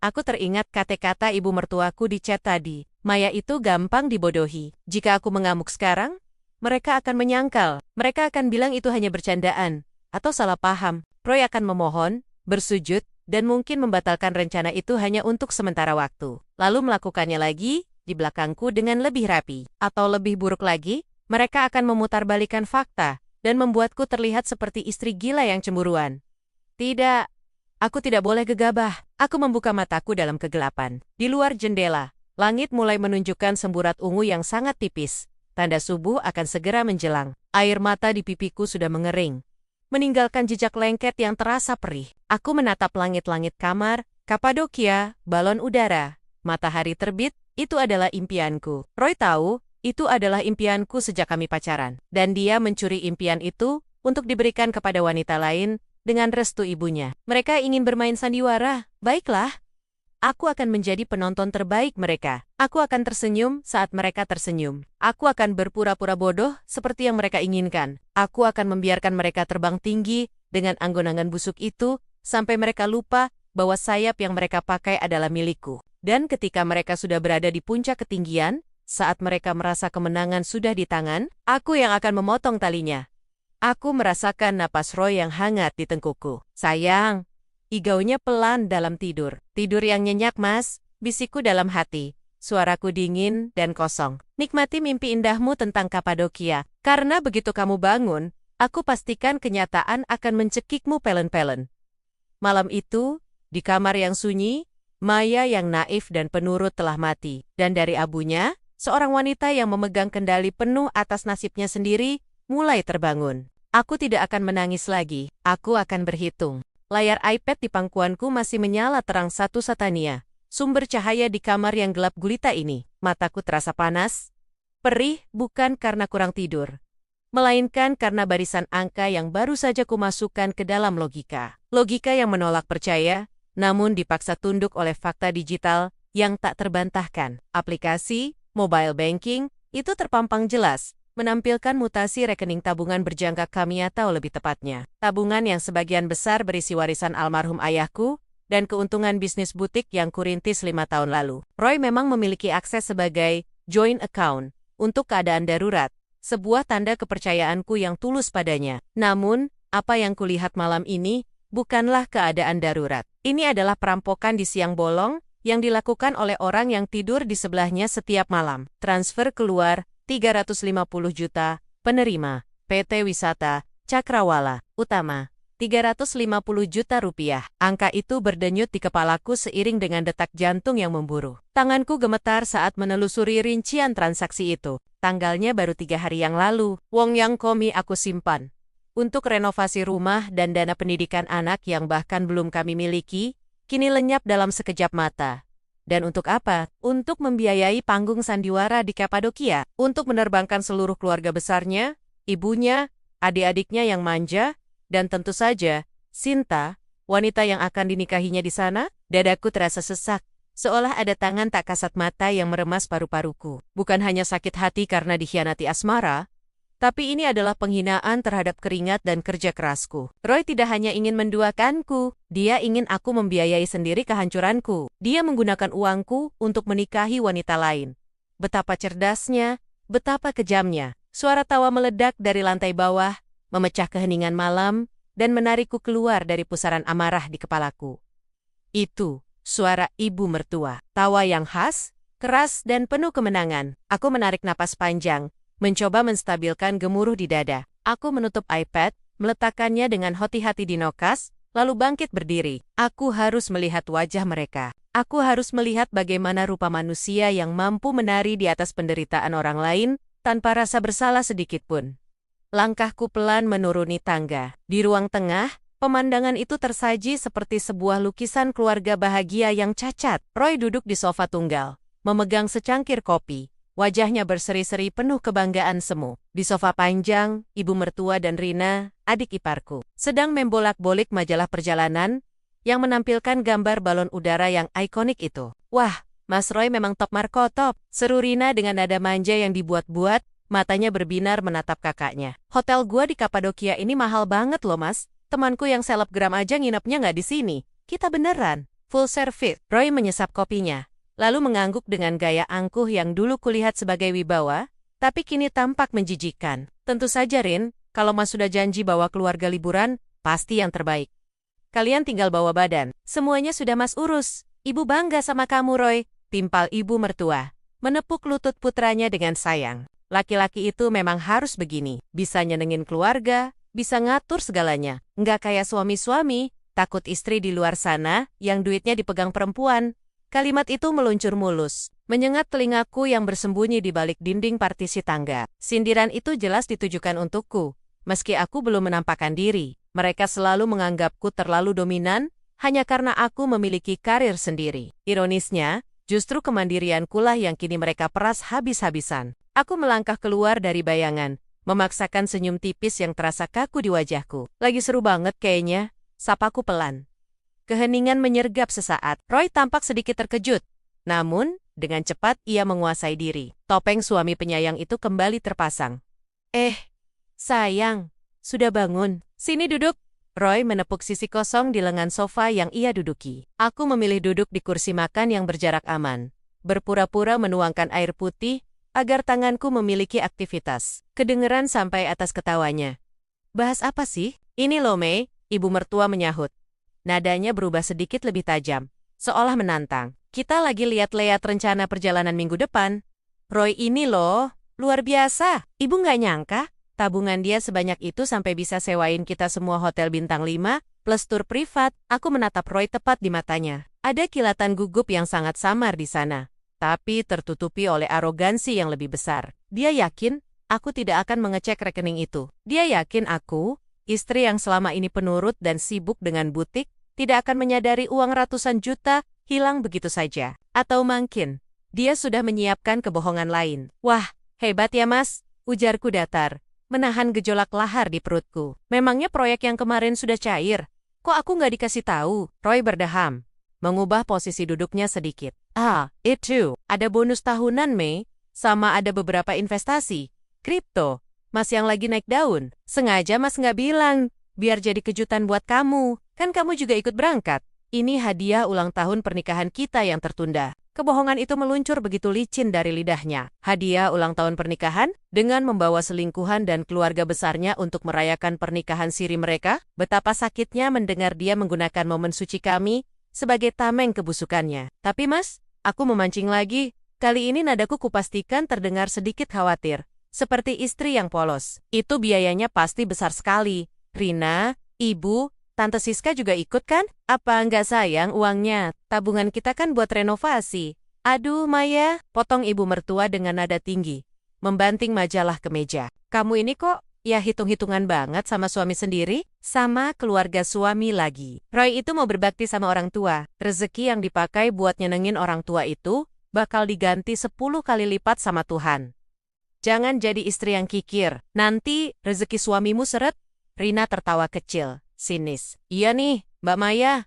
Aku teringat kata-kata ibu mertuaku di chat tadi. Maya itu gampang dibodohi. Jika aku mengamuk sekarang, mereka akan menyangkal. Mereka akan bilang itu hanya bercandaan, atau salah paham. Roy akan memohon, bersujud, dan mungkin membatalkan rencana itu hanya untuk sementara waktu. Lalu melakukannya lagi, di belakangku dengan lebih rapi. Atau lebih buruk lagi, mereka akan memutarbalikkan fakta dan membuatku terlihat seperti istri gila yang cemburuan. Tidak, aku tidak boleh gegabah. Aku membuka mataku dalam kegelapan. Di luar jendela, langit mulai menunjukkan semburat ungu yang sangat tipis, Tanda subuh akan segera menjelang. Air mata di pipiku sudah mengering, meninggalkan jejak lengket yang terasa perih. Aku menatap langit-langit kamar, Kapadokia, balon udara, matahari terbit, itu adalah impianku. Roy tahu, itu adalah impianku sejak kami pacaran. Dan dia mencuri impian itu untuk diberikan kepada wanita lain dengan restu ibunya. Mereka ingin bermain sandiwara. Baiklah. Aku akan menjadi penonton terbaik mereka. Aku akan tersenyum saat mereka tersenyum. Aku akan berpura-pura bodoh seperti yang mereka inginkan. Aku akan membiarkan mereka terbang tinggi dengan anggon-anggon busuk itu sampai mereka lupa bahwa sayap yang mereka pakai adalah milikku. Dan ketika mereka sudah berada di puncak ketinggian, saat mereka merasa kemenangan sudah di tangan, aku yang akan memotong talinya. Aku merasakan napas Roy yang hangat di tengkukku. Sayang. Igaunya pelan dalam tidur. Tidur yang nyenyak, Mas, bisikku dalam hati. Suaraku dingin dan kosong. Nikmati mimpi indahmu tentang Kapadokia. Karena begitu kamu bangun, aku pastikan kenyataan akan mencekikmu pelen-pelen. Malam itu, di kamar yang sunyi, Maya yang naif dan penurut telah mati. Dan dari abunya, seorang wanita yang memegang kendali penuh atas nasibnya sendiri, mulai terbangun. Aku tidak akan menangis lagi. Aku akan berhitung. Layar iPad di pangkuanku masih menyala terang satu Satania. Sumber cahaya di kamar yang gelap gulita ini. Mataku terasa panas. Perih bukan karena kurang tidur, melainkan karena barisan angka yang baru saja kumasukkan ke dalam logika. Logika yang menolak percaya, namun dipaksa tunduk oleh fakta digital yang tak terbantahkan. Aplikasi, mobile banking, itu terpampang jelas. Menampilkan mutasi rekening tabungan berjangka kami atau lebih tepatnya. Tabungan yang sebagian besar berisi warisan almarhum ayahku, dan keuntungan bisnis butik yang kurintis 5 tahun lalu. Roy memang memiliki akses sebagai joint account untuk keadaan darurat, sebuah tanda kepercayaanku yang tulus padanya. Namun, apa yang kulihat malam ini, bukanlah keadaan darurat. Ini adalah perampokan di siang bolong, yang dilakukan oleh orang yang tidur di sebelahnya setiap malam. Transfer keluar, 350 juta, penerima, PT Wisata, Cakrawala, Utama, 350 juta rupiah. Angka itu berdenyut di kepalaku seiring dengan detak jantung yang memburu. Tanganku gemetar saat menelusuri rincian transaksi itu. Tanggalnya baru 3 hari yang lalu. Wong yang komi aku simpan untuk renovasi rumah dan dana pendidikan anak yang bahkan belum kami miliki, kini lenyap dalam sekejap mata. Dan untuk apa? Untuk membiayai panggung sandiwara di Kapadokia, untuk menerbangkan seluruh keluarga besarnya, ibunya, adik-adiknya yang manja, dan tentu saja, Sinta, wanita yang akan dinikahinya di sana. Dadaku terasa sesak, seolah ada tangan tak kasat mata yang meremas paru-paruku. Bukan hanya sakit hati karena dikhianati asmara, tapi ini adalah penghinaan terhadap keringat dan kerja kerasku. Roy tidak hanya ingin menduakanku, dia ingin aku membiayai sendiri kehancuranku. Dia menggunakan uangku untuk menikahi wanita lain. Betapa cerdasnya, betapa kejamnya. Suara tawa meledak dari lantai bawah, memecah keheningan malam, dan menarikku keluar dari pusaran amarah di kepalaku. Itu suara ibu mertua. Tawa yang khas, keras, dan penuh kemenangan. Aku menarik napas panjang, mencoba menstabilkan gemuruh di dada. Aku menutup iPad, meletakkannya dengan hati-hati di nokas, lalu bangkit berdiri. Aku harus melihat wajah mereka. Aku harus melihat bagaimana rupa manusia yang mampu menari di atas penderitaan orang lain, tanpa rasa bersalah sedikitpun. Langkahku pelan menuruni tangga. Di ruang tengah, pemandangan itu tersaji seperti sebuah lukisan keluarga bahagia yang cacat. Roy duduk di sofa tunggal, memegang secangkir kopi. Wajahnya berseri-seri penuh kebanggaan semu. Di sofa panjang, ibu mertua dan Rina, adik iparku, sedang membolak-bolik majalah perjalanan yang menampilkan gambar balon udara yang ikonik itu. Wah, Mas Roy memang top markotop, seru Rina dengan nada manja yang dibuat-buat, matanya berbinar menatap kakaknya. Hotel gua di Kapadokia ini mahal banget loh, Mas. Temanku yang selebgram aja nginepnya nggak di sini. Kita beneran full service. Roy menyesap kopinya, lalu mengangguk dengan gaya angkuh yang dulu kulihat sebagai wibawa, tapi kini tampak menjijikan. Tentu saja, Rin, kalau Mas sudah janji bawa keluarga liburan, pasti yang terbaik. Kalian tinggal bawa badan. Semuanya sudah Mas urus. Ibu bangga sama kamu, Roy, timpal ibu mertua. Menepuk lutut putranya dengan sayang. Laki-laki itu memang harus begini. Bisa nyenengin keluarga, bisa ngatur segalanya. Nggak kayak suami-suami, takut istri di luar sana, yang duitnya dipegang perempuan. Kalimat itu meluncur mulus, menyengat telingaku yang bersembunyi di balik dinding partisi tangga. Sindiran itu jelas ditujukan untukku. Meski aku belum menampakkan diri, mereka selalu menganggapku terlalu dominan hanya karena aku memiliki karir sendiri. Ironisnya, justru kemandiriankulah yang kini mereka peras habis-habisan. Aku melangkah keluar dari bayangan, memaksakan senyum tipis yang terasa kaku di wajahku. Lagi seru banget kayaknya, sapaku pelan. Keheningan menyergap sesaat. Roy tampak sedikit terkejut. Namun, dengan cepat ia menguasai diri. Topeng suami penyayang itu kembali terpasang. Sayang, sudah bangun. Sini duduk. Roy menepuk sisi kosong di lengan sofa yang ia duduki. Aku memilih duduk di kursi makan yang berjarak aman. Berpura-pura menuangkan air putih agar tanganku memiliki aktivitas. Kedengeran sampai atas ketawanya. Bahas apa sih? Ini loh Mei, ibu mertua menyahut. Nadanya berubah sedikit lebih tajam, seolah menantang. Kita lagi lihat-lihat rencana perjalanan minggu depan. Roy ini loh, luar biasa. Ibu nggak nyangka, tabungan dia sebanyak itu sampai bisa sewain kita semua hotel bintang 5, plus tur privat. Aku menatap Roy tepat di matanya. Ada kilatan gugup yang sangat samar di sana, tapi tertutupi oleh arogansi yang lebih besar. Dia yakin aku tidak akan mengecek rekening itu. Dia yakin aku, istri yang selama ini penurut dan sibuk dengan butik, tidak akan menyadari uang ratusan juta hilang begitu saja. Atau mungkin, dia sudah menyiapkan kebohongan lain. Wah, hebat ya mas, ujarku datar, menahan gejolak lahar di perutku. Memangnya proyek yang kemarin sudah cair? Kok aku nggak dikasih tahu? Roy berdeham, mengubah posisi duduknya sedikit. Itu, ada bonus tahunan Mei, sama ada beberapa investasi. Kripto, mas yang lagi naik daun. Sengaja mas nggak bilang, biar jadi kejutan buat kamu. Kan kamu juga ikut berangkat. Ini hadiah ulang tahun pernikahan kita yang tertunda. Kebohongan itu meluncur begitu licin dari lidahnya. Hadiah ulang tahun pernikahan? Dengan membawa selingkuhan dan keluarga besarnya untuk merayakan pernikahan siri mereka? Betapa sakitnya mendengar dia menggunakan momen suci kami sebagai tameng kebusukannya. Tapi mas, aku memancing lagi. Kali ini nadaku kupastikan terdengar sedikit khawatir. Seperti istri yang polos. Itu biayanya pasti besar sekali. Rina, ibu, Tante Siska juga ikut kan? Apa enggak sayang uangnya? Tabungan kita kan buat renovasi. Aduh Maya, potong ibu mertua dengan nada tinggi, membanting majalah ke meja. Kamu ini kok, ya hitung-hitungan banget sama suami sendiri? Sama keluarga suami lagi. Roy itu mau berbakti sama orang tua. Rezeki yang dipakai buat nyenengin orang tua itu, bakal diganti 10 kali lipat sama Tuhan. Jangan jadi istri yang kikir. Nanti, rezeki suamimu seret. Rina tertawa kecil. Sinis. Iya nih, Mbak Maya.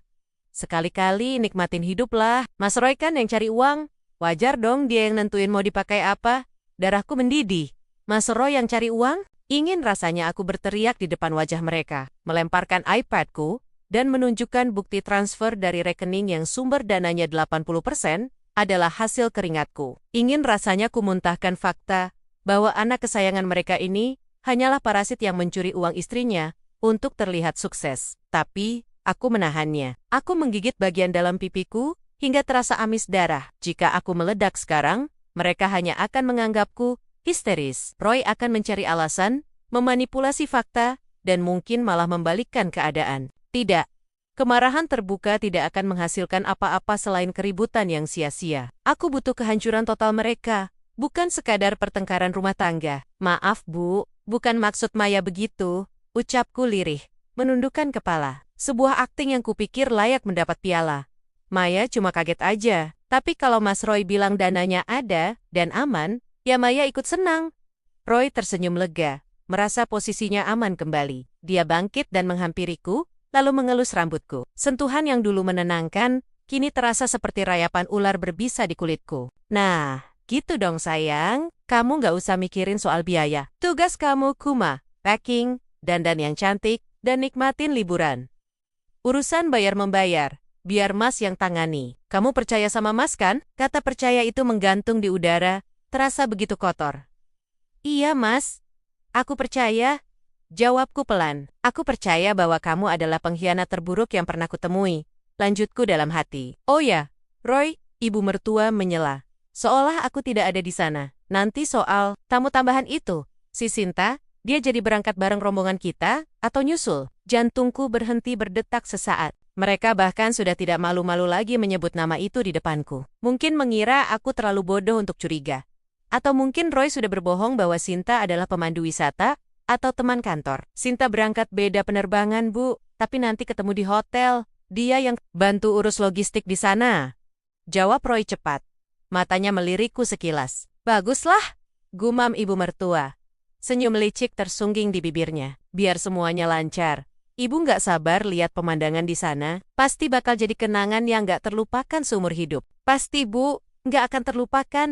Sekali-kali nikmatin hidup lah. Mas Roy kan yang cari uang. Wajar dong dia yang nentuin mau dipakai apa. Darahku mendidih. Mas Roy yang cari uang? Ingin rasanya aku berteriak di depan wajah mereka. Melemparkan iPadku dan menunjukkan bukti transfer dari rekening yang sumber dananya 80% adalah hasil keringatku. Ingin rasanya ku muntahkan fakta bahwa anak kesayangan mereka ini hanyalah parasit yang mencuri uang istrinya untuk terlihat sukses. Tapi, aku menahannya. Aku menggigit bagian dalam pipiku, hingga terasa amis darah. Jika aku meledak sekarang, mereka hanya akan menganggapku histeris. Roy akan mencari alasan, memanipulasi fakta, dan mungkin malah membalikkan keadaan. Tidak. Kemarahan terbuka tidak akan menghasilkan apa-apa selain keributan yang sia-sia. Aku butuh kehancuran total mereka, bukan sekadar pertengkaran rumah tangga. Maaf Bu, bukan maksud Maya begitu. Ucapku lirih, menundukkan kepala. Sebuah akting yang kupikir layak mendapat piala. Maya cuma kaget aja. Tapi kalau Mas Roy bilang dananya ada dan aman, ya Maya ikut senang. Roy tersenyum lega, merasa posisinya aman kembali. Dia bangkit dan menghampiriku, lalu mengelus rambutku. Sentuhan yang dulu menenangkan, kini terasa seperti rayapan ular berbisa di kulitku. Nah, gitu dong sayang. Kamu nggak usah mikirin soal biaya. Tugas kamu Kuma, packing, dandan yang cantik, dan nikmatin liburan. Urusan bayar-membayar, biar Mas yang tangani. Kamu percaya sama Mas kan? Kata percaya itu menggantung di udara, terasa begitu kotor. Iya Mas, aku percaya. Jawabku pelan. Aku percaya bahwa kamu adalah pengkhianat terburuk yang pernah kutemui. Lanjutku dalam hati. Oh ya, Roy, ibu mertua menyela. Seolah aku tidak ada di sana. Nanti soal tamu tambahan itu, si Sinta, dia jadi berangkat bareng rombongan kita, atau nyusul? Jantungku berhenti berdetak sesaat. Mereka bahkan sudah tidak malu-malu lagi menyebut nama itu di depanku. Mungkin mengira aku terlalu bodoh untuk curiga. Atau mungkin Roy sudah berbohong bahwa Sinta adalah pemandu wisata atau teman kantor. Sinta berangkat beda penerbangan, Bu, tapi nanti ketemu di hotel. Dia yang bantu urus logistik di sana. Jawab Roy cepat. Matanya melirikku sekilas. Baguslah, gumam ibu mertua. Senyum licik tersungging di bibirnya. Biar semuanya lancar. Ibu nggak sabar lihat pemandangan di sana. Pasti bakal jadi kenangan yang nggak terlupakan seumur hidup. Pasti, Bu, nggak akan terlupakan.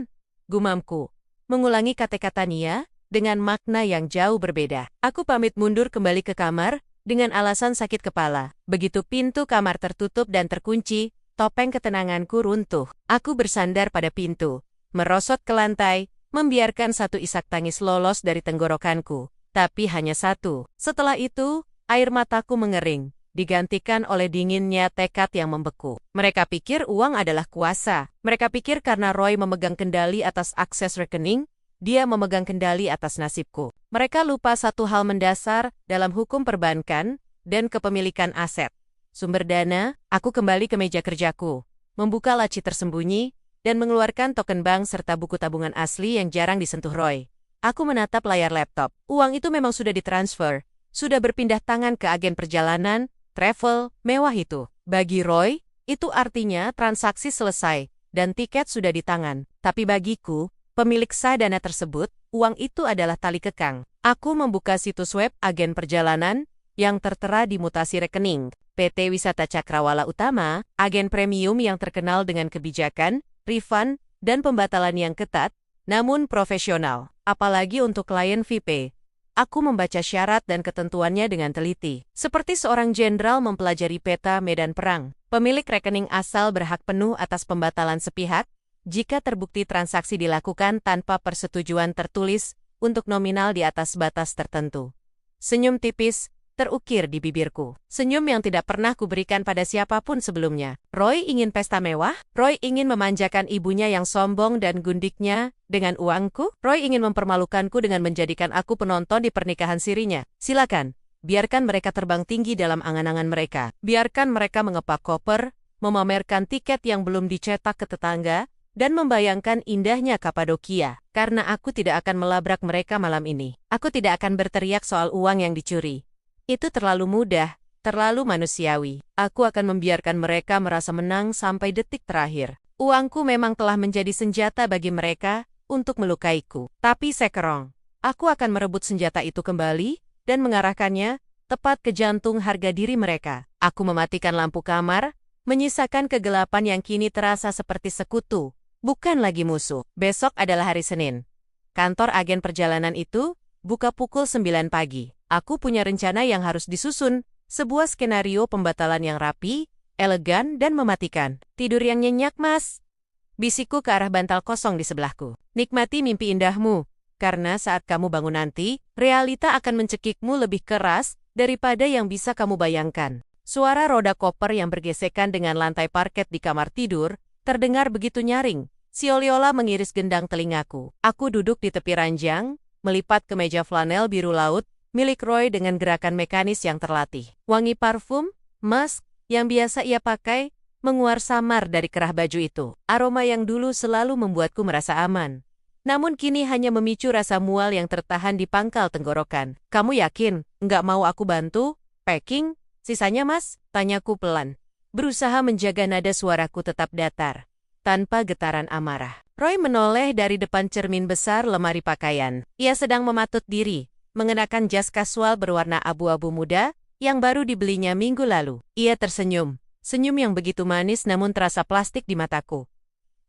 Gumamku. Mengulangi kata-kata Nia dengan makna yang jauh berbeda. Aku pamit mundur kembali ke kamar dengan alasan sakit kepala. Begitu pintu kamar tertutup dan terkunci, topeng ketenanganku runtuh. Aku bersandar pada pintu, merosot ke lantai, membiarkan satu isak tangis lolos dari tenggorokanku. Tapi hanya satu. Setelah itu, air mataku mengering, digantikan oleh dinginnya tekad yang membeku. Mereka pikir uang adalah kuasa. Mereka pikir karena Roy memegang kendali atas akses rekening, dia memegang kendali atas nasibku. Mereka lupa satu hal mendasar dalam hukum perbankan dan kepemilikan aset. Sumber dana, aku kembali ke meja kerjaku, membuka laci tersembunyi, dan mengeluarkan token bank serta buku tabungan asli yang jarang disentuh Roy. Aku menatap layar laptop. Uang itu memang sudah ditransfer, sudah berpindah tangan ke agen perjalanan, travel, mewah itu. Bagi Roy, itu artinya transaksi selesai, dan tiket sudah di tangan. Tapi bagiku, pemilik sah dana tersebut, uang itu adalah tali kekang. Aku membuka situs web agen perjalanan yang tertera di mutasi rekening. PT Wisata Cakrawala Utama, agen premium yang terkenal dengan kebijakan, refund, dan pembatalan yang ketat, namun profesional. Apalagi untuk klien VIP. Aku membaca syarat dan ketentuannya dengan teliti. Seperti seorang jenderal mempelajari peta medan perang. Pemilik rekening asal berhak penuh atas pembatalan sepihak, jika terbukti transaksi dilakukan tanpa persetujuan tertulis untuk nominal di atas batas tertentu. Senyum tipis terukir di bibirku. Senyum yang tidak pernah kuberikan pada siapapun sebelumnya. Roy ingin pesta mewah? Roy ingin memanjakan ibunya yang sombong dan gundiknya dengan uangku? Roy ingin mempermalukanku dengan menjadikan aku penonton di pernikahan sirinya. Silakan, biarkan mereka terbang tinggi dalam angan-angan mereka. Biarkan mereka mengepak koper, memamerkan tiket yang belum dicetak ke tetangga, dan membayangkan indahnya Kapadokia. Karena aku tidak akan melabrak mereka malam ini. Aku tidak akan berteriak soal uang yang dicuri. Itu terlalu mudah, terlalu manusiawi. Aku akan membiarkan mereka merasa menang sampai detik terakhir. Uangku memang telah menjadi senjata bagi mereka untuk melukaiku. Tapi sekerong, aku akan merebut senjata itu kembali dan mengarahkannya tepat ke jantung harga diri mereka. Aku mematikan lampu kamar, menyisakan kegelapan yang kini terasa seperti sekutu, bukan lagi musuh. Besok adalah hari Senin. Kantor agen perjalanan itu buka pukul 9 pagi. Aku punya rencana yang harus disusun, sebuah skenario pembatalan yang rapi, elegan, dan mematikan. Tidur yang nyenyak, Mas. Bisikku ke arah bantal kosong di sebelahku. Nikmati mimpi indahmu, karena saat kamu bangun nanti, realita akan mencekikmu lebih keras daripada yang bisa kamu bayangkan. Suara roda koper yang bergesekan dengan lantai parket di kamar tidur terdengar begitu nyaring, seolah-olah mengiris gendang telingaku. Aku duduk di tepi ranjang, melipat ke meja flanel biru laut, milik Roy dengan gerakan mekanis yang terlatih. Wangi parfum, mask, yang biasa ia pakai, menguar samar dari kerah baju itu. Aroma yang dulu selalu membuatku merasa aman. Namun kini hanya memicu rasa mual yang tertahan di pangkal tenggorokan. Kamu yakin, nggak mau aku bantu? Packing? Sisanya, Mas? Tanyaku pelan. Berusaha menjaga nada suaraku tetap datar, tanpa getaran amarah. Roy menoleh dari depan cermin besar lemari pakaian. Ia sedang mematut diri, mengenakan jas kasual berwarna abu-abu muda yang baru dibelinya minggu lalu. Ia tersenyum, senyum yang begitu manis namun terasa plastik di mataku.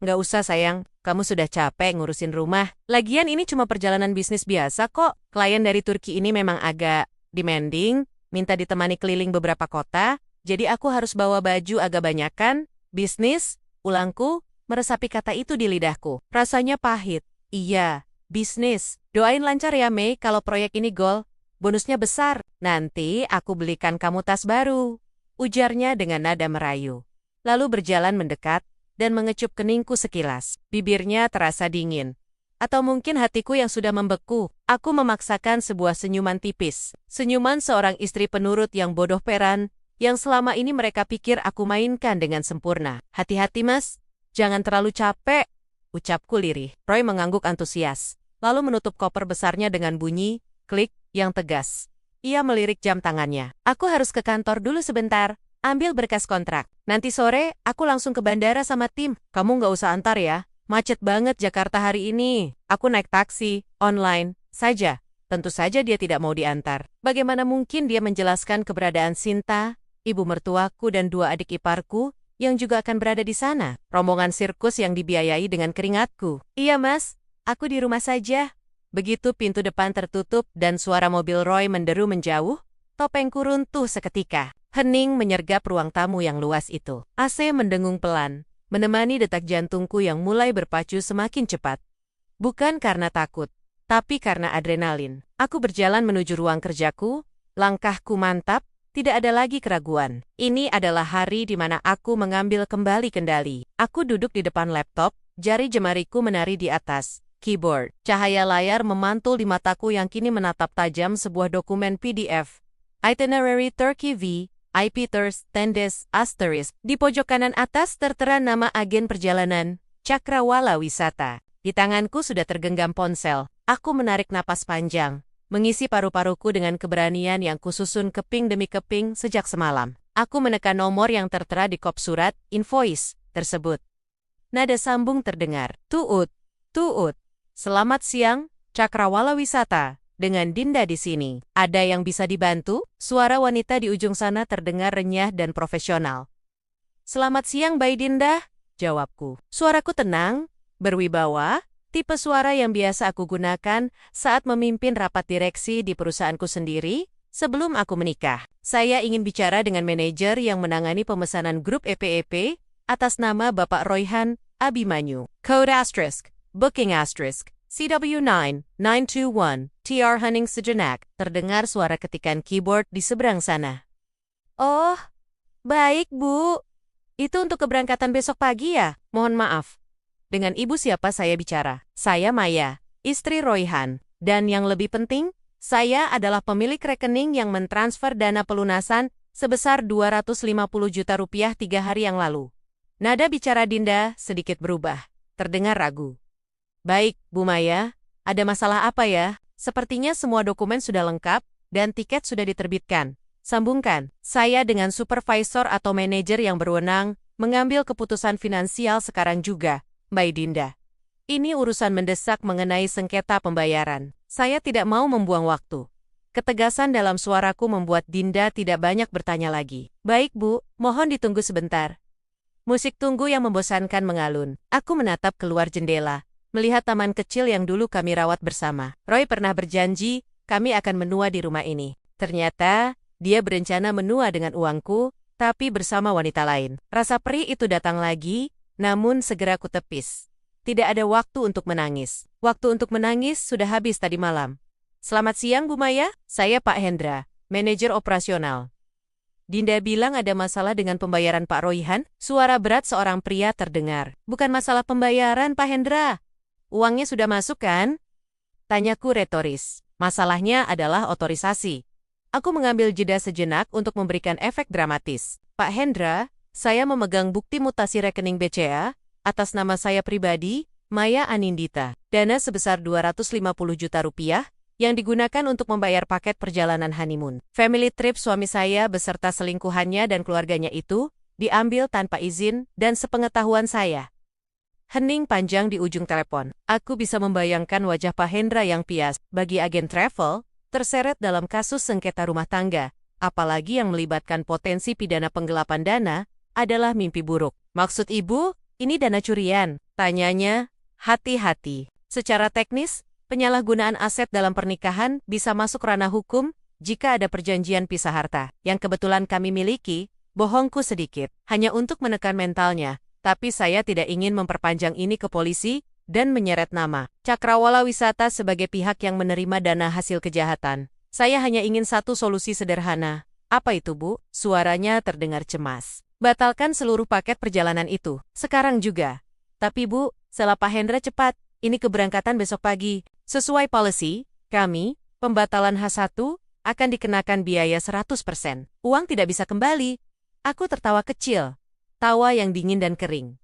Nggak usah sayang, kamu sudah capek ngurusin rumah. Lagian ini cuma perjalanan bisnis biasa kok. Klien dari Turki ini memang agak demanding, minta ditemani keliling beberapa kota, jadi aku harus bawa baju agak banyakan. Bisnis, ulangku, meresapi kata itu di lidahku. Rasanya pahit. Iya, bisnis. Doain lancar ya Mei kalau proyek ini gol. Bonusnya besar. Nanti aku belikan kamu tas baru. Ujarnya dengan nada merayu. Lalu berjalan mendekat dan mengecup keningku sekilas. Bibirnya terasa dingin. Atau mungkin hatiku yang sudah membeku. Aku memaksakan sebuah senyuman tipis. Senyuman seorang istri penurut yang bodoh peran, yang selama ini mereka pikir aku mainkan dengan sempurna. Hati-hati mas, jangan terlalu capek, ucapku lirih. Roy mengangguk antusias, lalu menutup koper besarnya dengan bunyi, klik, yang tegas. Ia melirik jam tangannya. Aku harus ke kantor dulu sebentar, ambil berkas kontrak. Nanti sore, aku langsung ke bandara sama tim. Kamu nggak usah antar ya, macet banget Jakarta hari ini. Aku naik taksi, online, saja. Tentu saja dia tidak mau diantar. Bagaimana mungkin dia menjelaskan keberadaan Sinta, ibu mertuaku dan 2 adik iparku, yang juga akan berada di sana. Rombongan sirkus yang dibiayai dengan keringatku. Iya mas, aku di rumah saja. Begitu pintu depan tertutup dan suara mobil Roy menderu menjauh, topengku runtuh seketika. Hening menyergap ruang tamu yang luas itu. AC mendengung pelan, menemani detak jantungku yang mulai berpacu semakin cepat. Bukan karena takut, tapi karena adrenalin. Aku berjalan menuju ruang kerjaku, langkahku mantap, tidak ada lagi keraguan. Ini adalah hari di mana aku mengambil kembali kendali. Aku duduk di depan laptop, jari jemariku menari di atas keyboard. Cahaya layar memantul di mataku yang kini menatap tajam sebuah dokumen PDF. Itinerary Turkey V, IP Tours, Tendes, Asterisk. Di pojok kanan atas tertera nama agen perjalanan, Cakrawala Wisata. Di tanganku sudah tergenggam ponsel. Aku menarik napas panjang, mengisi paru-paruku dengan keberanian yang kususun keping demi keping sejak semalam. Aku menekan nomor yang tertera di kop surat, invoice, tersebut. Nada sambung terdengar. Tuut, tuut. Selamat siang, Cakrawala Wisata. Dengan Dinda di sini. Ada yang bisa dibantu? Suara wanita di ujung sana terdengar renyah dan profesional. Selamat siang, Mbak Dinda, jawabku. Suaraku tenang, berwibawa, tipe suara yang biasa aku gunakan saat memimpin rapat direksi di perusahaanku sendiri sebelum aku menikah. Saya ingin bicara dengan manajer yang menangani pemesanan grup EP-EP atas nama Bapak Royhan Abimanyu. Code asterisk, booking asterisk, CW9, 921, TR Hening sejenak, terdengar suara ketikan keyboard di seberang sana. Oh, baik Bu. Itu untuk keberangkatan besok pagi ya? Mohon maaf. Dengan ibu siapa saya bicara? Saya Maya, istri Royhan. Dan yang lebih penting, saya adalah pemilik rekening yang mentransfer dana pelunasan sebesar 250 juta rupiah 3 hari yang lalu. Nada bicara Dinda sedikit berubah, terdengar ragu. Baik, Bu Maya, ada masalah apa ya? Sepertinya semua dokumen sudah lengkap dan tiket sudah diterbitkan. Sambungkan, saya dengan supervisor atau manajer yang berwenang mengambil keputusan finansial sekarang juga. Mbak Dinda, ini urusan mendesak mengenai sengketa pembayaran. Saya tidak mau membuang waktu. Ketegasan dalam suaraku membuat Dinda tidak banyak bertanya lagi. Baik Bu, mohon ditunggu sebentar. Musik tunggu yang membosankan mengalun. Aku menatap keluar jendela, melihat taman kecil yang dulu kami rawat bersama. Roy pernah berjanji, kami akan menua di rumah ini. Ternyata, dia berencana menua dengan uangku, tapi bersama wanita lain. Rasa perih itu datang lagi, namun segera kutepis. Tidak ada waktu untuk menangis. Waktu untuk menangis sudah habis tadi malam. Selamat siang Bu Maya, saya Pak Hendra, manajer operasional. Dinda bilang ada masalah dengan pembayaran Pak Royhan. Suara berat seorang pria terdengar. Bukan masalah pembayaran Pak Hendra. Uangnya sudah masuk kan? Tanyaku retoris. Masalahnya adalah otorisasi. Aku mengambil jeda sejenak untuk memberikan efek dramatis. Pak Hendra, saya memegang bukti mutasi rekening BCA, atas nama saya pribadi, Maya Anindita. Dana sebesar 250 juta rupiah, yang digunakan untuk membayar paket perjalanan honeymoon. Family trip suami saya beserta selingkuhannya dan keluarganya itu, diambil tanpa izin dan sepengetahuan saya. Hening panjang di ujung telepon. Aku bisa membayangkan wajah Pak Hendra yang pias. Bagi agen travel, terseret dalam kasus sengketa rumah tangga, apalagi yang melibatkan potensi pidana penggelapan dana, adalah mimpi buruk. Maksud ibu, ini dana curian? Tanyanya, hati-hati. Secara teknis, penyalahgunaan aset dalam pernikahan bisa masuk ranah hukum jika ada perjanjian pisah harta. Yang kebetulan kami miliki, bohongku sedikit, hanya untuk menekan mentalnya. Tapi saya tidak ingin memperpanjang ini ke polisi dan menyeret nama Cakrawala Wisata sebagai pihak yang menerima dana hasil kejahatan. Saya hanya ingin satu solusi sederhana. Apa itu, Bu? Suaranya terdengar cemas. Batalkan seluruh paket perjalanan itu, sekarang juga. Tapi Bu, setelah Pak Hendra cepat, ini keberangkatan besok pagi. Sesuai policy, kami, pembatalan H1, akan dikenakan biaya 100%. Uang tidak bisa kembali. Aku tertawa kecil. Tawa yang dingin dan kering.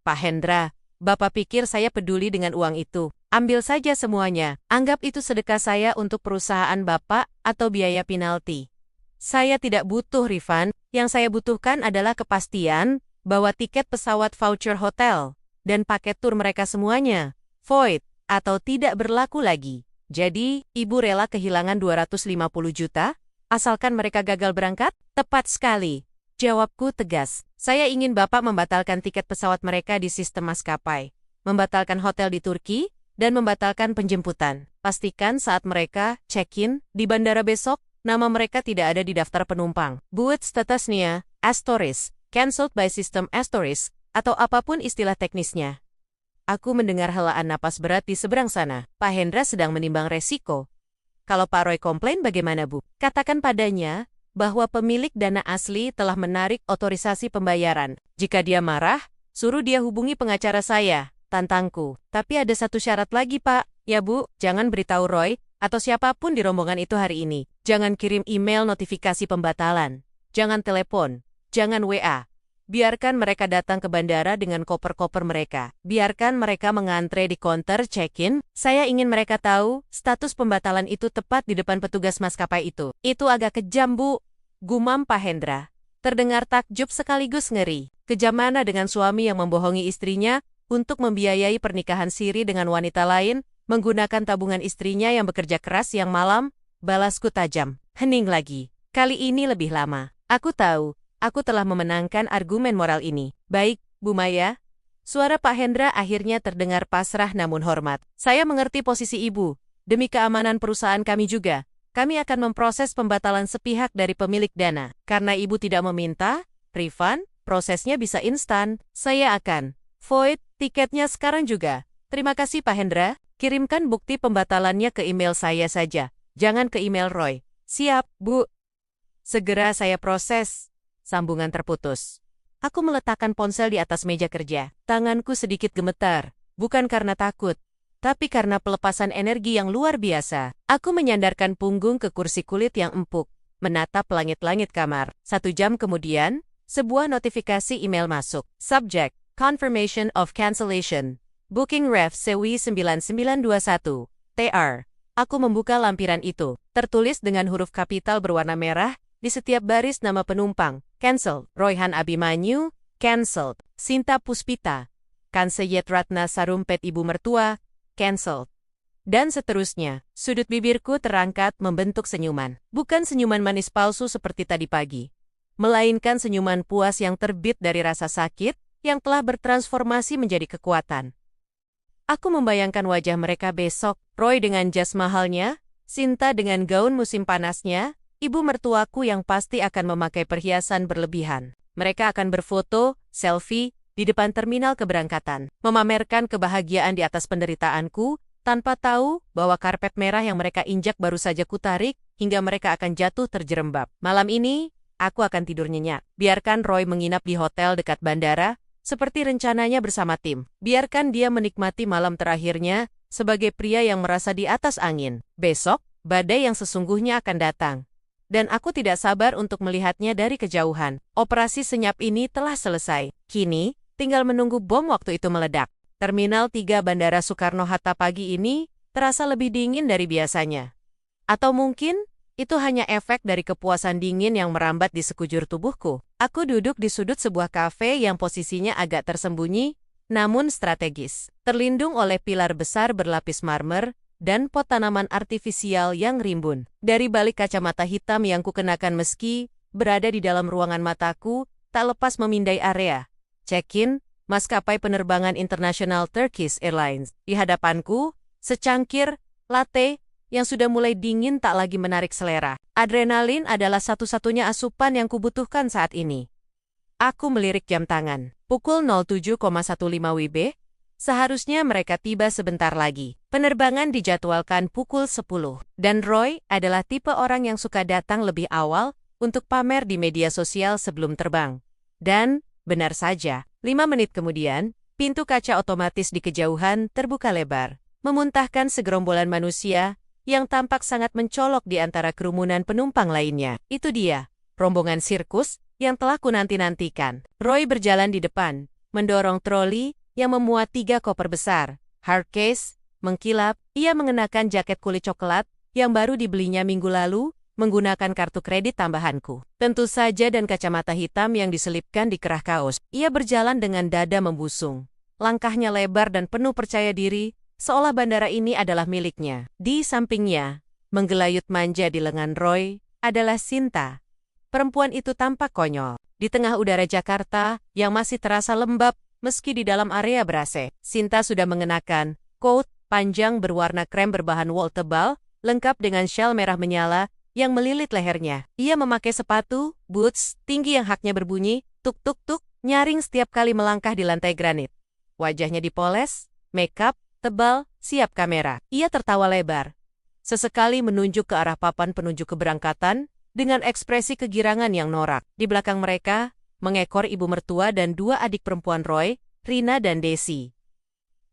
Pak Hendra, Bapak pikir saya peduli dengan uang itu? Ambil saja semuanya. Anggap itu sedekah saya untuk perusahaan Bapak atau biaya penalti. Saya tidak butuh refund. Yang saya butuhkan adalah kepastian bahwa tiket pesawat, voucher hotel, dan paket tur mereka semuanya void atau tidak berlaku lagi. Jadi, Ibu rela kehilangan 250 juta? Asalkan mereka gagal berangkat? Tepat sekali. Jawabku tegas. Saya ingin Bapak membatalkan tiket pesawat mereka di sistem maskapai, membatalkan hotel di Turki, dan membatalkan penjemputan. Pastikan saat mereka check-in di bandara besok, nama mereka tidak ada di daftar penumpang. Buat statusnya, Astoris, cancelled by system Astoris, atau apapun istilah teknisnya. Aku mendengar helaan napas berat di seberang sana. Pak Hendra sedang menimbang resiko. Kalau Pak Roy komplain bagaimana, Bu? Katakan padanya bahwa pemilik dana asli telah menarik otorisasi pembayaran. Jika dia marah, suruh dia hubungi pengacara saya, tantangku. Tapi ada satu syarat lagi, Pak. Ya, Bu, jangan beritahu Roy atau siapapun di rombongan itu hari ini. Jangan kirim email notifikasi pembatalan. Jangan telepon. Jangan WA. Biarkan mereka datang ke bandara dengan koper-koper mereka. Biarkan mereka mengantre di counter check-in. Saya ingin mereka tahu status pembatalan itu tepat di depan petugas maskapai itu. Itu agak kejam, Bu. Gumam Pak Hendra. Terdengar takjub sekaligus ngeri. Kejam mana dengan suami yang membohongi istrinya untuk membiayai pernikahan siri dengan wanita lain, menggunakan tabungan istrinya yang bekerja keras siang malam? Balasku tajam. Hening lagi. Kali ini lebih lama. Aku tahu. Aku telah memenangkan argumen moral ini. Baik, Bu Maya. Suara Pak Hendra akhirnya terdengar pasrah namun hormat. Saya mengerti posisi Ibu. Demi keamanan perusahaan kami juga, kami akan memproses pembatalan sepihak dari pemilik dana. Karena Ibu tidak meminta refund, prosesnya bisa instan. Saya akan void tiketnya sekarang juga. Terima kasih Pak Hendra. Kirimkan bukti pembatalannya ke email saya saja. Jangan ke email Roy. Siap, Bu. Segera saya proses. Sambungan terputus. Aku meletakkan ponsel di atas meja kerja. Tanganku sedikit gemetar, bukan karena takut, tapi karena pelepasan energi yang luar biasa. Aku menyandarkan punggung ke kursi kulit yang empuk, menatap langit-langit kamar. 1 jam kemudian, sebuah notifikasi email masuk. Subject, Confirmation of Cancellation. Booking ref Sewi 9921. TR. Aku membuka lampiran itu. Tertulis dengan huruf kapital berwarna merah, di setiap baris nama penumpang. Cancelled. Royhan Abimanyu, cancelled. Sinta Puspita, Kanseyet Ratna Sarumpet Ibu Mertua, cancelled. Dan seterusnya. Sudut bibirku terangkat membentuk senyuman. Bukan senyuman manis palsu seperti tadi pagi, melainkan senyuman puas yang terbit dari rasa sakit, yang telah bertransformasi menjadi kekuatan. Aku membayangkan wajah mereka besok, Roy dengan jas mahalnya, Sinta dengan gaun musim panasnya, ibu mertuaku yang pasti akan memakai perhiasan berlebihan. Mereka akan berfoto, selfie, di depan terminal keberangkatan, memamerkan kebahagiaan di atas penderitaanku, tanpa tahu bahwa karpet merah yang mereka injak baru saja kutarik, hingga mereka akan jatuh terjerembab. Malam ini, aku akan tidur nyenyak. Biarkan Roy menginap di hotel dekat bandara, seperti rencananya bersama tim. Biarkan dia menikmati malam terakhirnya, sebagai pria yang merasa di atas angin. Besok, badai yang sesungguhnya akan datang. Dan aku tidak sabar untuk melihatnya dari kejauhan. Operasi senyap ini telah selesai. Kini, tinggal menunggu bom waktu itu meledak. Terminal 3 Bandara Soekarno-Hatta pagi ini terasa lebih dingin dari biasanya. Atau mungkin, itu hanya efek dari kepuasan dingin yang merambat di sekujur tubuhku. Aku duduk di sudut sebuah kafe yang posisinya agak tersembunyi, namun strategis. Terlindung oleh pilar besar berlapis marmer, dan pot tanaman artifisial yang rimbun. Dari balik kacamata hitam yang kukenakan meski berada di dalam ruangan mataku, tak lepas memindai area check-in maskapai penerbangan internasional Turkish Airlines. Di hadapanku, secangkir latte yang sudah mulai dingin tak lagi menarik selera. Adrenalin adalah satu-satunya asupan yang kubutuhkan saat ini. Aku melirik jam tangan. Pukul 07.15 WIB. Seharusnya mereka tiba sebentar lagi. Penerbangan dijadwalkan pukul 10. Dan Roy adalah tipe orang yang suka datang lebih awal untuk pamer di media sosial sebelum terbang. Dan, benar saja, 5 menit kemudian, pintu kaca otomatis di kejauhan terbuka lebar, memuntahkan segerombolan manusia yang tampak sangat mencolok di antara kerumunan penumpang lainnya. Itu dia, rombongan sirkus yang telah kunanti-nantikan. Roy berjalan di depan, mendorong troli yang memuat 3 koper besar. Hard case, mengkilap, ia mengenakan jaket kulit coklat yang baru dibelinya minggu lalu, menggunakan kartu kredit tambahanku. Tentu saja dan kacamata hitam yang diselipkan di kerah kaos. Ia berjalan dengan dada membusung. Langkahnya lebar dan penuh percaya diri, seolah bandara ini adalah miliknya. Di sampingnya, menggelayut manja di lengan Roy, adalah Sinta. Perempuan itu tampak konyol. Di tengah udara Jakarta, yang masih terasa lembab, meski di dalam area ber-AC, Sinta sudah mengenakan coat panjang berwarna krem berbahan wol tebal, lengkap dengan syal merah menyala, yang melilit lehernya. Ia memakai sepatu, boots, tinggi yang haknya berbunyi, tuk-tuk-tuk, nyaring setiap kali melangkah di lantai granit. Wajahnya dipoles, make-up, tebal, siap kamera. Ia tertawa lebar. Sesekali menunjuk ke arah papan penunjuk keberangkatan, dengan ekspresi kegirangan yang norak. Di belakang mereka, mengekor ibu mertua dan 2 adik perempuan Roy, Rina dan Desi.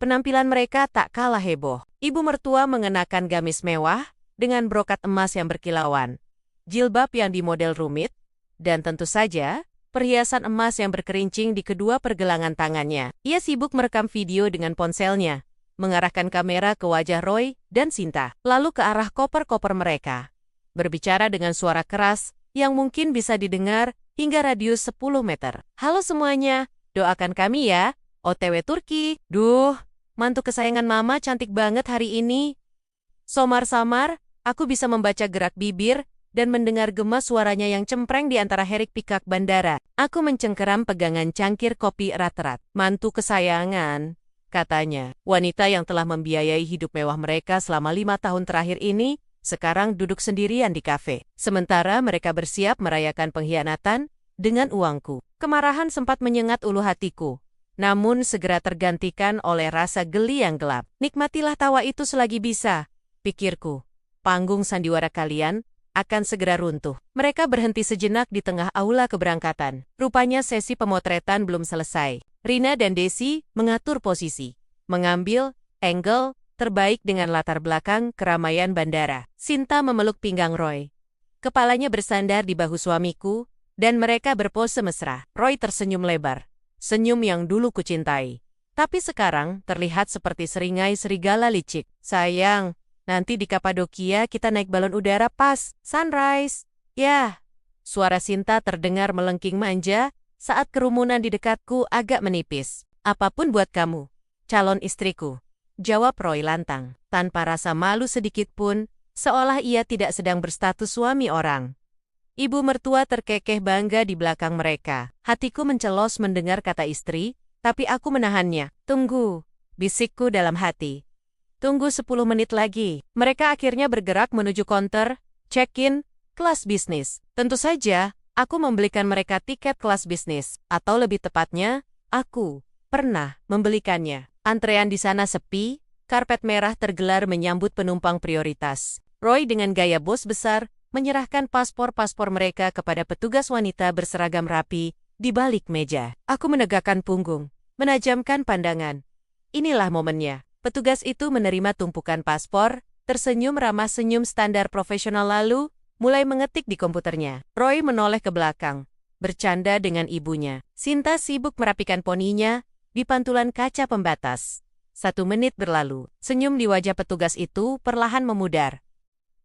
Penampilan mereka tak kalah heboh. Ibu mertua mengenakan gamis mewah, dengan brokat emas yang berkilauan, jilbab yang dimodel rumit, dan tentu saja, perhiasan emas yang berkerincing di kedua pergelangan tangannya. Ia sibuk merekam video dengan ponselnya, mengarahkan kamera ke wajah Roy dan Sinta, lalu ke arah koper-koper mereka. Berbicara dengan suara keras, yang mungkin bisa didengar hingga radius 10 meter. Halo semuanya, doakan kami ya, OTW Turki. Duh, mantu kesayangan mama cantik banget hari ini. Samar-samar, aku bisa membaca gerak bibir dan mendengar gemas suaranya yang cempreng di antara herik pikak bandara. Aku mencengkeram pegangan cangkir kopi erat-erat. Mantu kesayangan, katanya. Wanita yang telah membiayai hidup mewah mereka selama 5 tahun terakhir ini, sekarang duduk sendirian di kafe. Sementara mereka bersiap merayakan pengkhianatan dengan uangku. Kemarahan sempat menyengat ulu hatiku, namun segera tergantikan oleh rasa geli yang gelap. Nikmatilah tawa itu selagi bisa, pikirku. Panggung sandiwara kalian akan segera runtuh. Mereka berhenti sejenak di tengah aula keberangkatan. Rupanya sesi pemotretan belum selesai. Rina dan Desi mengatur posisi, mengambil angle terbaik dengan latar belakang keramaian bandara. Sinta memeluk pinggang Roy. Kepalanya bersandar di bahu suamiku, dan mereka berpose mesra. Roy tersenyum lebar. Senyum yang dulu kucintai. Tapi sekarang terlihat seperti seringai serigala licik. Sayang, nanti di Kapadokia kita naik balon udara pas sunrise. Yah, suara Sinta terdengar melengking manja saat kerumunan di dekatku agak menipis. Apapun buat kamu, calon istriku, jawab Roy lantang, tanpa rasa malu sedikit pun, seolah ia tidak sedang berstatus suami orang. Ibu mertua terkekeh bangga di belakang mereka. Hatiku mencelos mendengar kata istri, tapi aku menahannya. Tunggu, bisikku dalam hati. Tunggu 10 menit lagi. Mereka akhirnya bergerak menuju counter, check-in, kelas bisnis. Tentu saja, aku membelikan mereka tiket kelas bisnis. Atau lebih tepatnya, aku pernah membelikannya. Antrean di sana sepi, karpet merah tergelar menyambut penumpang prioritas. Roy dengan gaya bos besar, menyerahkan paspor-paspor mereka kepada petugas wanita berseragam rapi di balik meja. Aku menegakkan punggung, menajamkan pandangan. Inilah momennya. Petugas itu menerima tumpukan paspor, tersenyum ramah senyum standar profesional lalu, mulai mengetik di komputernya. Roy menoleh ke belakang, bercanda dengan ibunya. Sinta sibuk merapikan poninya di pantulan kaca pembatas. 1 menit berlalu, senyum di wajah petugas itu perlahan memudar.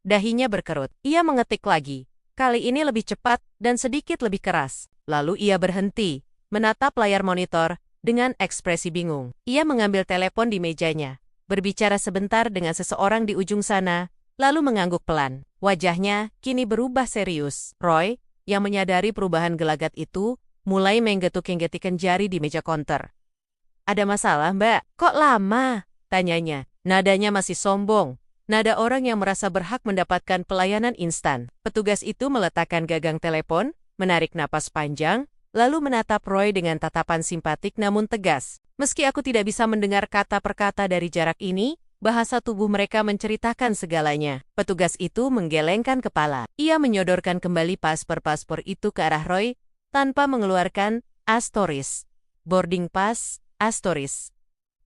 Dahinya berkerut. Ia mengetik lagi. Kali ini lebih cepat dan sedikit lebih keras. Lalu ia berhenti, menatap layar monitor dengan ekspresi bingung. Ia mengambil telepon di mejanya, berbicara sebentar dengan seseorang di ujung sana, lalu mengangguk pelan. Wajahnya kini berubah serius. Roy, yang menyadari perubahan gelagat itu, mulai menggetuk-getikan jari di meja konter. Ada masalah, Mbak? Kok lama? Tanyanya. Nadanya masih sombong. Nada orang yang merasa berhak mendapatkan pelayanan instan. Petugas itu meletakkan gagang telepon, menarik napas panjang, lalu menatap Roy dengan tatapan simpatik namun tegas. Meski aku tidak bisa mendengar kata per kata dari jarak ini, bahasa tubuh mereka menceritakan segalanya. Petugas itu menggelengkan kepala. Ia menyodorkan kembali paspor-paspor itu ke arah Roy, tanpa mengeluarkan Astoris. Boarding pass, Astoris.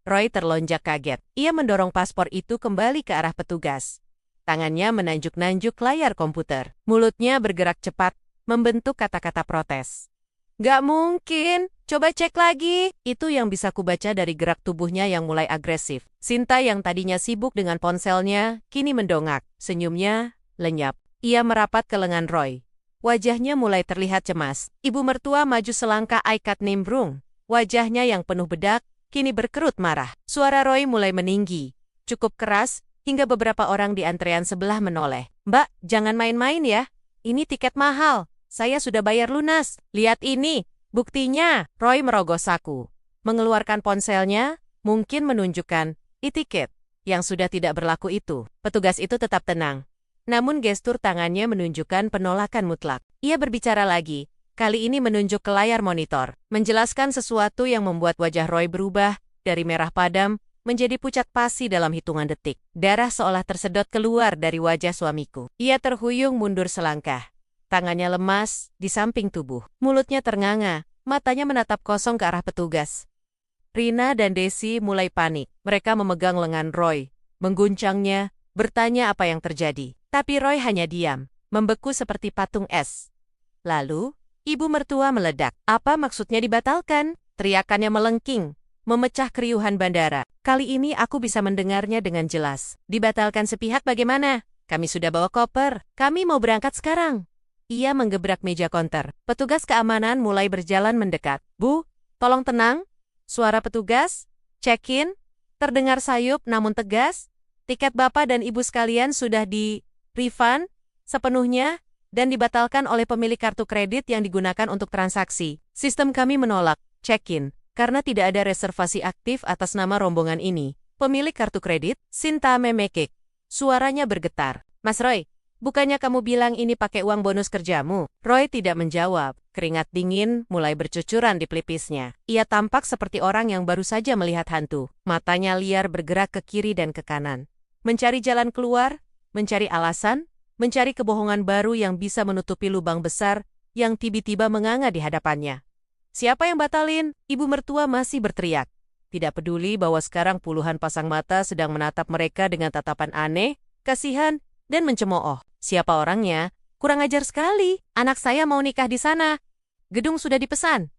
Roy terlonjak kaget. Ia mendorong paspor itu kembali ke arah petugas. Tangannya menanjuk-nanjuk layar komputer. Mulutnya bergerak cepat, membentuk kata-kata protes. Gak mungkin, coba cek lagi. Itu yang bisa kubaca dari gerak tubuhnya yang mulai agresif. Sinta yang tadinya sibuk dengan ponselnya, kini mendongak. Senyumnya lenyap. Ia merapat ke lengan Roy. Wajahnya mulai terlihat cemas. Ibu mertua maju selangkah ikat nimbrung. Wajahnya yang penuh bedak, kini berkerut marah. Suara Roy mulai meninggi. Cukup keras, hingga beberapa orang di antrean sebelah menoleh. Mbak, jangan main-main ya. Ini tiket mahal. Saya sudah bayar lunas. Lihat ini, buktinya. Roy merogoh saku. Mengeluarkan ponselnya, mungkin menunjukkan e-tiket yang sudah tidak berlaku itu. Petugas itu tetap tenang. Namun gestur tangannya menunjukkan penolakan mutlak. Ia berbicara lagi, kali ini menunjuk ke layar monitor, menjelaskan sesuatu yang membuat wajah Roy berubah dari merah padam menjadi pucat pasi dalam hitungan detik. Darah seolah tersedot keluar dari wajah suamiku. Ia terhuyung mundur selangkah. Tangannya lemas di samping tubuh. Mulutnya ternganga, matanya menatap kosong ke arah petugas. Rina dan Desi mulai panik. Mereka memegang lengan Roy, mengguncangnya, bertanya apa yang terjadi. Tapi Roy hanya diam, membeku seperti patung es. Lalu, ibu mertua meledak. Apa maksudnya dibatalkan? Teriakannya melengking, memecah keriuhan bandara. Kali ini aku bisa mendengarnya dengan jelas. Dibatalkan sepihak bagaimana? Kami sudah bawa koper. Kami mau berangkat sekarang. Ia menggebrak meja konter. Petugas keamanan mulai berjalan mendekat. Bu, tolong tenang. Suara petugas, check-in, terdengar sayup namun tegas. Tiket Bapak dan Ibu sekalian sudah di-refund sepenuhnya dan dibatalkan oleh pemilik kartu kredit yang digunakan untuk transaksi. Sistem kami menolak check-in karena tidak ada reservasi aktif atas nama rombongan ini. Pemilik kartu kredit, Sinta memekik. Suaranya bergetar. Mas Roy, bukannya kamu bilang ini pakai uang bonus kerjamu? Roy tidak menjawab. Keringat dingin mulai bercucuran di pelipisnya. Ia tampak seperti orang yang baru saja melihat hantu. Matanya liar bergerak ke kiri dan ke kanan. Mencari jalan keluar, mencari alasan, mencari kebohongan baru yang bisa menutupi lubang besar yang tiba-tiba menganga di hadapannya. Siapa yang batalin? Ibu mertua masih berteriak. Tidak peduli bahwa sekarang puluhan pasang mata sedang menatap mereka dengan tatapan aneh, kasihan, dan mencemooh. Siapa orangnya? Kurang ajar sekali. Anak saya mau nikah di sana. Gedung sudah dipesan.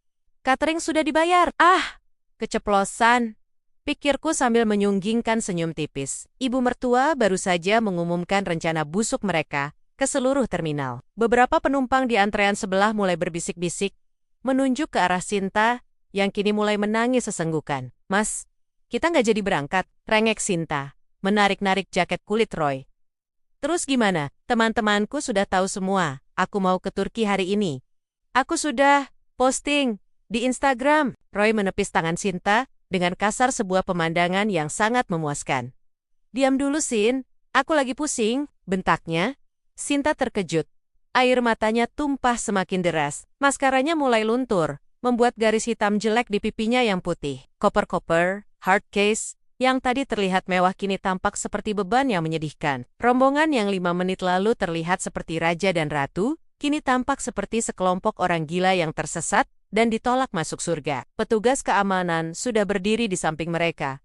Catering sudah dibayar. Ah, keceplosan. Pikirku sambil menyunggingkan senyum tipis. Ibu mertua baru saja mengumumkan rencana busuk mereka ke seluruh terminal. Beberapa penumpang di antrean sebelah mulai berbisik-bisik, menunjuk ke arah Sinta yang kini mulai menangis sesenggukan. Mas, kita nggak jadi berangkat, rengek Sinta, menarik-narik jaket kulit Roy. Terus gimana? Teman-temanku sudah tahu semua. Aku mau ke Turki hari ini. Aku sudah posting di Instagram. Roy menepis tangan Sinta dengan kasar sebuah pemandangan yang sangat memuaskan. Diam dulu, Sin. Aku lagi pusing, bentaknya. Sinta terkejut. Air matanya tumpah semakin deras. Maskaranya mulai luntur, membuat garis hitam jelek di pipinya yang putih. Koper-koper, hard case, yang tadi terlihat mewah kini tampak seperti beban yang menyedihkan. Rombongan yang 5 menit lalu terlihat seperti raja dan ratu, kini tampak seperti sekelompok orang gila yang tersesat dan ditolak masuk surga. Petugas keamanan sudah berdiri di samping mereka,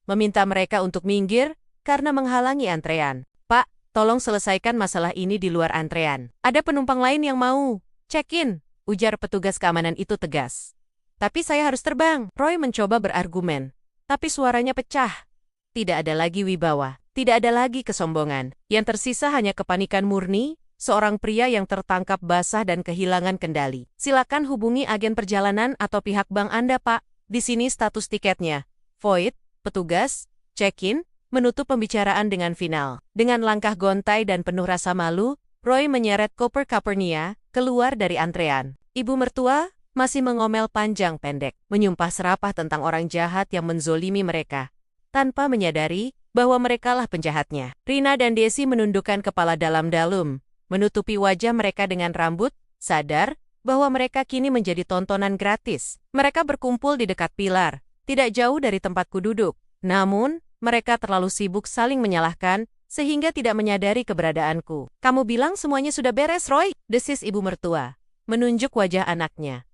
meminta mereka untuk minggir karena menghalangi antrean. Pak, tolong selesaikan masalah ini di luar antrean. Ada penumpang lain yang mau check-in, ujar petugas keamanan itu tegas. Tapi saya harus terbang. Roy mencoba berargumen. Tapi suaranya pecah. Tidak ada lagi wibawa, tidak ada lagi kesombongan. Yang tersisa hanya kepanikan murni, seorang pria yang tertangkap basah dan kehilangan kendali. Silakan hubungi agen perjalanan atau pihak bank Anda, Pak. Di sini status tiketnya. Void, petugas, check-in, menutup pembicaraan dengan final. Dengan langkah gontai dan penuh rasa malu, Roy menyeret koper Capernia keluar dari antrean. Ibu mertua masih mengomel panjang pendek, menyumpah serapah tentang orang jahat yang menzolimi mereka, tanpa menyadari bahwa merekalah penjahatnya. Rina dan Desi menundukkan kepala dalam-dalam, menutupi wajah mereka dengan rambut, sadar bahwa mereka kini menjadi tontonan gratis. Mereka berkumpul di dekat pilar, tidak jauh dari tempatku duduk. Namun, mereka terlalu sibuk saling menyalahkan, sehingga tidak menyadari keberadaanku. Kamu bilang semuanya sudah beres, Roy? Desis ibu mertua, menunjuk wajah anaknya.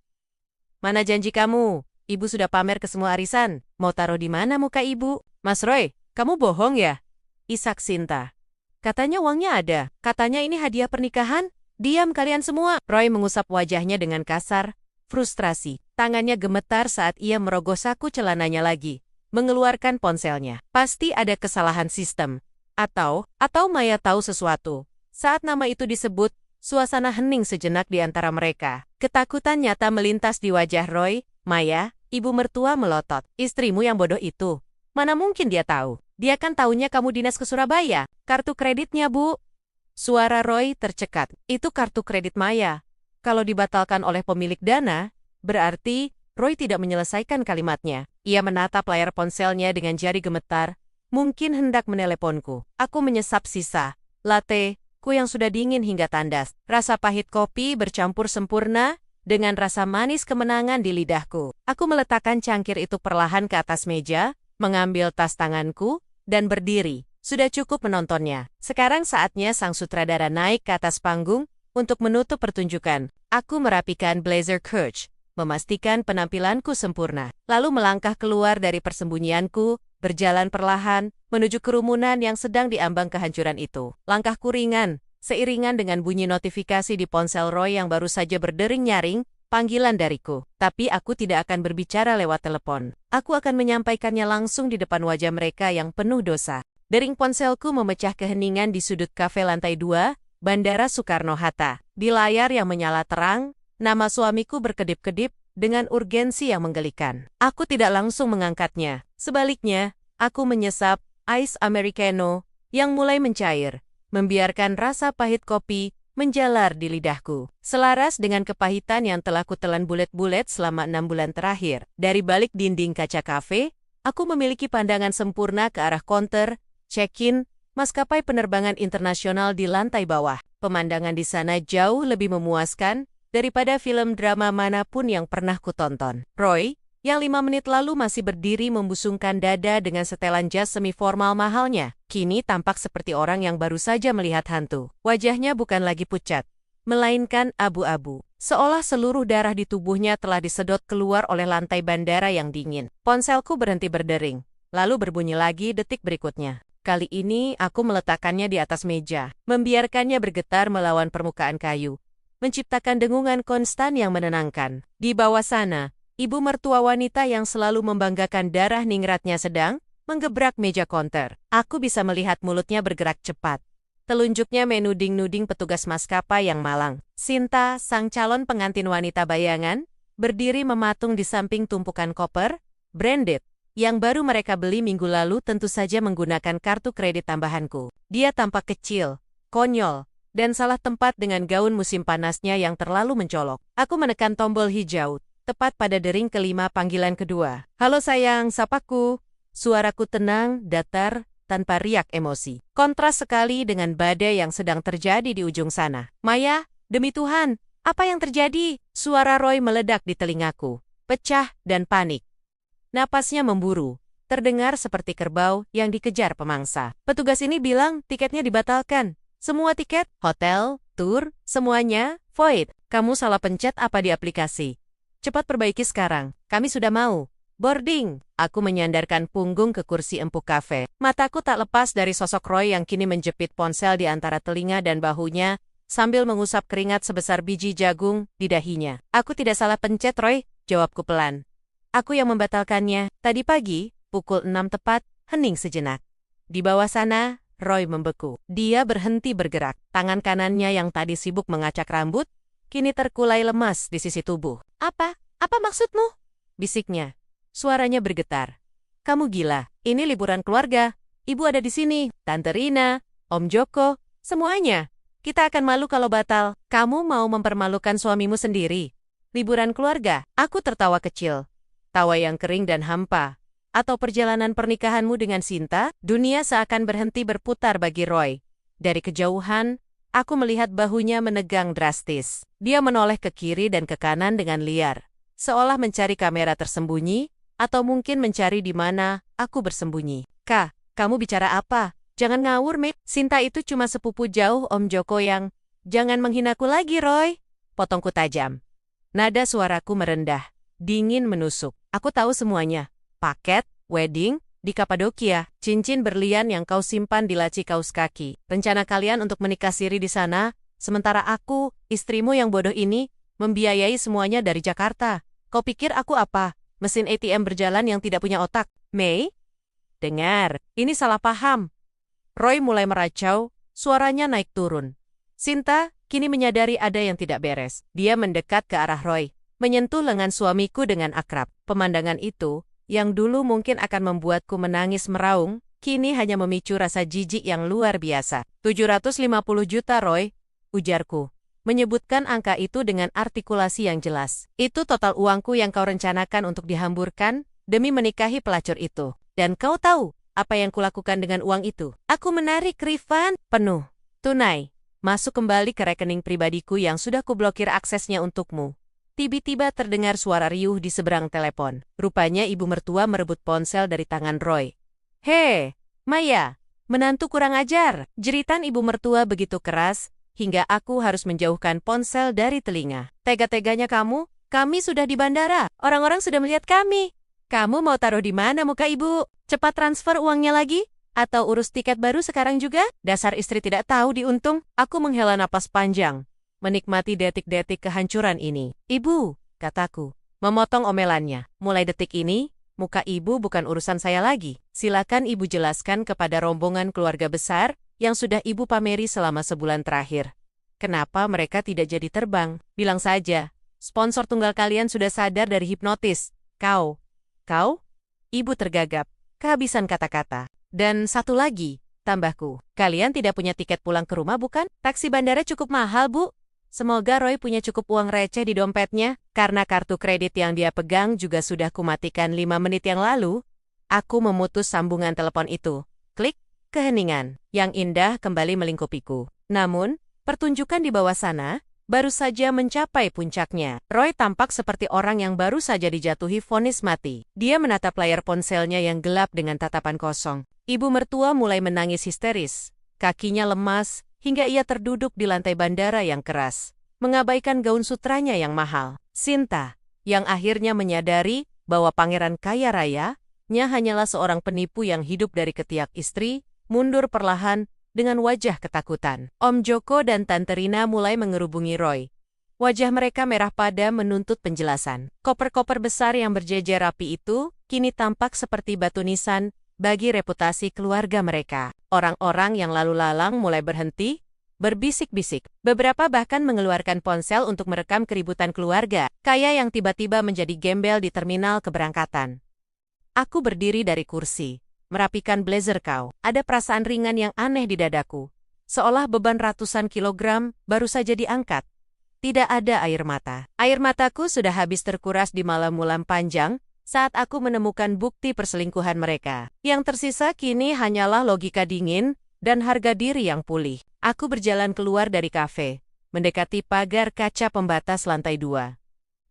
Mana janji kamu? Ibu sudah pamer ke semua arisan. Mau taruh di mana muka ibu? Mas Roy, kamu bohong ya? Isak Sinta. Katanya uangnya ada. Katanya ini hadiah pernikahan. Diam kalian semua. Roy mengusap wajahnya dengan kasar, frustrasi. Tangannya gemetar saat ia merogoh saku celananya lagi, mengeluarkan ponselnya. Pasti ada kesalahan sistem. Atau Maya tahu sesuatu. Saat nama itu disebut, suasana hening sejenak di antara mereka. Ketakutan nyata melintas di wajah Roy. Maya, ibu mertua melotot. Istrimu yang bodoh itu. Mana mungkin dia tahu? Dia kan taunya kamu dinas ke Surabaya. Kartu kreditnya, Bu. Suara Roy tercekat. Itu kartu kredit Maya. Kalau dibatalkan oleh pemilik dana, berarti Roy tidak menyelesaikan kalimatnya. Ia menatap layar ponselnya dengan jari gemetar. Mungkin hendak meneleponku. Aku menyesap sisa latte ku yang sudah dingin hingga tandas. Rasa pahit kopi bercampur sempurna dengan rasa manis kemenangan di lidahku. Aku meletakkan cangkir itu perlahan ke atas meja, mengambil tas tanganku, dan berdiri. Sudah cukup menontonnya. Sekarang saatnya sang sutradara naik ke atas panggung untuk menutup pertunjukan. Aku merapikan blazer coach, memastikan penampilanku sempurna. Lalu melangkah keluar dari persembunyianku, berjalan perlahan, menuju kerumunan yang sedang diambang kehancuran itu. Langkahku ringan, seiringan dengan bunyi notifikasi di ponsel Roy yang baru saja berdering nyaring, panggilan dariku. Tapi aku tidak akan berbicara lewat telepon. Aku akan menyampaikannya langsung di depan wajah mereka yang penuh dosa. Dering ponselku memecah keheningan di sudut kafe lantai 2, Bandara Soekarno-Hatta. Di layar yang menyala terang, nama suamiku berkedip-kedip dengan urgensi yang menggelikan. Aku tidak langsung mengangkatnya. Sebaliknya, aku menyesap ice americano yang mulai mencair, membiarkan rasa pahit kopi menjalar di lidahku. Selaras dengan kepahitan yang telah kutelan bulet-bulet selama 6 bulan terakhir. Dari balik dinding kaca kafe, aku memiliki pandangan sempurna ke arah counter check-in maskapai penerbangan internasional di lantai bawah. Pemandangan di sana jauh lebih memuaskan daripada film drama manapun yang pernah kutonton. Roy, yang 5 menit lalu masih berdiri membusungkan dada dengan setelan jas semi-formal mahalnya, kini tampak seperti orang yang baru saja melihat hantu. Wajahnya bukan lagi pucat, melainkan abu-abu. Seolah seluruh darah di tubuhnya telah disedot keluar oleh lantai bandara yang dingin. Ponselku berhenti berdering, lalu berbunyi lagi detik berikutnya. Kali ini aku meletakkannya di atas meja, membiarkannya bergetar melawan permukaan kayu, menciptakan dengungan konstan yang menenangkan. Di bawah sana, ibu mertua wanita yang selalu membanggakan darah ningratnya sedang menggebrak meja konter. Aku bisa melihat mulutnya bergerak cepat. Telunjuknya menuding-nuding petugas maskapai yang malang. Sinta, sang calon pengantin wanita bayangan, berdiri mematung di samping tumpukan koper, branded, yang baru mereka beli minggu lalu tentu saja menggunakan kartu kredit tambahanku. Dia tampak kecil, konyol, dan salah tempat dengan gaun musim panasnya yang terlalu mencolok. Aku menekan tombol hijau, tepat pada dering kelima panggilan kedua. Halo sayang, sapaku. Suaraku tenang, datar, tanpa riak emosi. Kontras sekali dengan badai yang sedang terjadi di ujung sana. Maya, demi Tuhan, apa yang terjadi? Suara Roy meledak di telingaku, pecah dan panik. Napasnya memburu, terdengar seperti kerbau yang dikejar pemangsa. Petugas ini bilang tiketnya dibatalkan. Semua tiket, hotel, tur, semuanya, void. Kamu salah pencet apa di aplikasi? Cepat perbaiki sekarang, kami sudah mau. Boarding. Aku menyandarkan punggung ke kursi empuk kafe. Mataku tak lepas dari sosok Roy yang kini menjepit ponsel di antara telinga dan bahunya, sambil mengusap keringat sebesar biji jagung di dahinya. Aku tidak salah pencet, Roy, jawabku pelan. Aku yang membatalkannya. Tadi pagi, pukul 6 tepat, hening sejenak. Di bawah sana, Roy membeku. Dia berhenti bergerak. Tangan kanannya yang tadi sibuk mengacak rambut, kini terkulai lemas di sisi tubuh. Apa? Apa maksudmu? Bisiknya. Suaranya bergetar. Kamu gila. Ini liburan keluarga. Ibu ada di sini. Tante Rina, Om Joko, semuanya. Kita akan malu kalau batal. Kamu mau mempermalukan suamimu sendiri. Liburan keluarga. Aku tertawa kecil. Tawa yang kering dan hampa. Atau perjalanan pernikahanmu dengan Sinta? Dunia seakan berhenti berputar bagi Roy. Dari kejauhan, aku melihat bahunya menegang drastis. Dia menoleh ke kiri dan ke kanan dengan liar. Seolah mencari kamera tersembunyi, atau mungkin mencari di mana aku bersembunyi. Kak, kamu bicara apa? Jangan ngawur, Mek. Sinta itu cuma sepupu jauh Om Joko yang... Jangan menghinaku lagi, Roy. Potongku tajam. Nada suaraku merendah. Dingin menusuk. Aku tahu semuanya. Paket, wedding, Di Kapadokia, cincin berlian yang kau simpan di laci kaus kaki. Rencana kalian untuk menikah siri di sana, sementara aku, istrimu yang bodoh ini, membiayai semuanya dari Jakarta. Kau pikir aku apa? Mesin ATM berjalan yang tidak punya otak. Mei? Dengar, ini salah paham. Roy mulai meracau, suaranya naik turun. Sinta kini menyadari ada yang tidak beres. Dia mendekat ke arah Roy, menyentuh lengan suamiku dengan akrab. Pemandangan itu, yang dulu mungkin akan membuatku menangis meraung, kini hanya memicu rasa jijik yang luar biasa. 750 juta Roy, ujarku. Menyebutkan angka itu dengan artikulasi yang jelas. Itu total uangku yang kau rencanakan untuk dihamburkan demi menikahi pelacur itu. Dan kau tahu apa yang kulakukan dengan uang itu? Aku menarik refund penuh, tunai, masuk kembali ke rekening pribadiku yang sudah kublokir aksesnya untukmu. Tiba-tiba terdengar suara riuh di seberang telepon. Rupanya ibu mertua merebut ponsel dari tangan Roy. Hei, Maya, menantu kurang ajar. Jeritan ibu mertua begitu keras, hingga aku harus menjauhkan ponsel dari telinga. Tega-teganya kamu? Kami sudah di bandara. Orang-orang sudah melihat kami. Kamu mau taruh di mana muka ibu? Cepat transfer uangnya lagi? Atau urus tiket baru sekarang juga? Dasar istri tidak tahu diuntung. Aku menghela napas panjang, menikmati detik-detik kehancuran ini. Ibu, kataku, memotong omelannya. Mulai detik ini, muka ibu bukan urusan saya lagi. Silakan ibu jelaskan kepada rombongan keluarga besar yang sudah ibu pameri selama sebulan terakhir. Kenapa mereka tidak jadi terbang? Bilang saja, sponsor tunggal kalian sudah sadar dari hipnotis. Kau? Ibu tergagap, kehabisan kata-kata. Dan satu lagi, tambahku, kalian tidak punya tiket pulang ke rumah bukan? Taksi bandara cukup mahal, Bu. Semoga Roy punya cukup uang receh di dompetnya, karena kartu kredit yang dia pegang juga sudah kumatikan 5 menit yang lalu. Aku memutus sambungan telepon itu. Klik, keheningan yang indah kembali melingkupiku. Namun, pertunjukan di bawah sana baru saja mencapai puncaknya. Roy tampak seperti orang yang baru saja dijatuhi vonis mati. Dia menatap layar ponselnya yang gelap dengan tatapan kosong. Ibu mertua mulai menangis histeris. Kakinya lemas, hingga ia terduduk di lantai bandara yang keras, mengabaikan gaun sutranya yang mahal. Sinta, yang akhirnya menyadari bahwa pangeran kaya raya-nya hanyalah seorang penipu yang hidup dari ketiak istri, mundur perlahan dengan wajah ketakutan. Om Joko dan Tante Rina mulai mengerubungi Roy. Wajah mereka merah padam menuntut penjelasan. Koper-koper besar yang berjejer rapi itu kini tampak seperti batu nisan bagi reputasi keluarga mereka. Orang-orang yang lalu lalang mulai berhenti, berbisik-bisik. Beberapa bahkan mengeluarkan ponsel untuk merekam keributan keluarga kaya yang tiba-tiba menjadi gembel di terminal keberangkatan. Aku berdiri dari kursi, merapikan blazer kau. Ada perasaan ringan yang aneh di dadaku, seolah beban ratusan kilogram baru saja diangkat. Tidak ada air mata. Air mataku sudah habis terkuras di malam-malam panjang saat aku menemukan bukti perselingkuhan mereka. Yang tersisa kini hanyalah logika dingin dan harga diri yang pulih. Aku berjalan keluar dari kafe, mendekati pagar kaca pembatas lantai 2.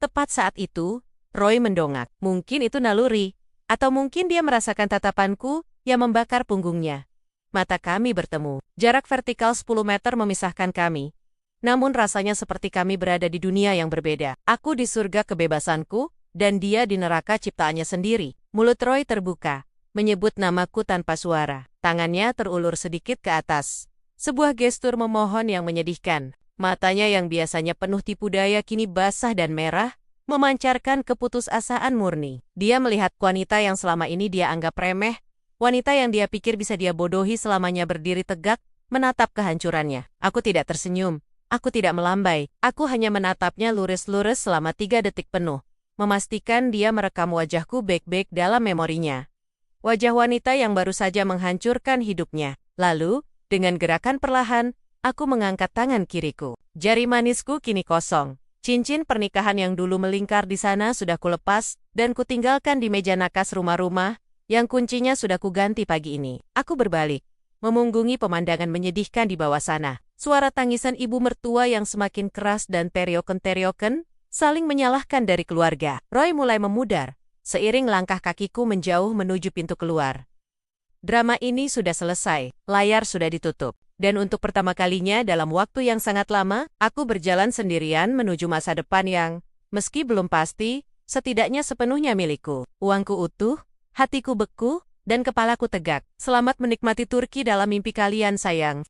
Tepat saat itu, Roy mendongak. Mungkin itu naluri, atau mungkin dia merasakan tatapanku yang membakar punggungnya. Mata kami bertemu. Jarak vertikal 10 meter memisahkan kami. Namun rasanya seperti kami berada di dunia yang berbeda. Aku di surga kebebasanku, dan dia di neraka ciptaannya sendiri. Mulut Roy terbuka, menyebut namaku tanpa suara. Tangannya terulur sedikit ke atas. Sebuah gestur memohon yang menyedihkan. Matanya yang biasanya penuh tipu daya kini basah dan merah, memancarkan keputusasaan murni. Dia melihat wanita yang selama ini dia anggap remeh, wanita yang dia pikir bisa dia bodohi selamanya berdiri tegak, menatap kehancurannya. Aku tidak tersenyum, aku tidak melambai, aku hanya menatapnya lurus-lurus selama 3 detik penuh, memastikan dia merekam wajahku baik-baik dalam memorinya. Wajah wanita yang baru saja menghancurkan hidupnya. Lalu, dengan gerakan perlahan, aku mengangkat tangan kiriku. Jari manisku kini kosong. Cincin pernikahan yang dulu melingkar di sana sudah kulepas dan kutinggalkan di meja nakas rumah-rumah yang kuncinya sudah kuganti pagi ini. Aku berbalik, memunggungi pemandangan menyedihkan di bawah sana. Suara tangisan ibu mertua yang semakin keras dan terioken-terioken saling menyalahkan dari keluarga. Roy mulai memudar, seiring langkah kakiku menjauh menuju pintu keluar. Drama ini sudah selesai, layar sudah ditutup. Dan untuk pertama kalinya dalam waktu yang sangat lama, aku berjalan sendirian menuju masa depan yang, meski belum pasti, setidaknya sepenuhnya milikku. Uangku utuh, hatiku beku, dan kepalaku tegak. Selamat menikmati Turki dalam mimpi kalian, sayang.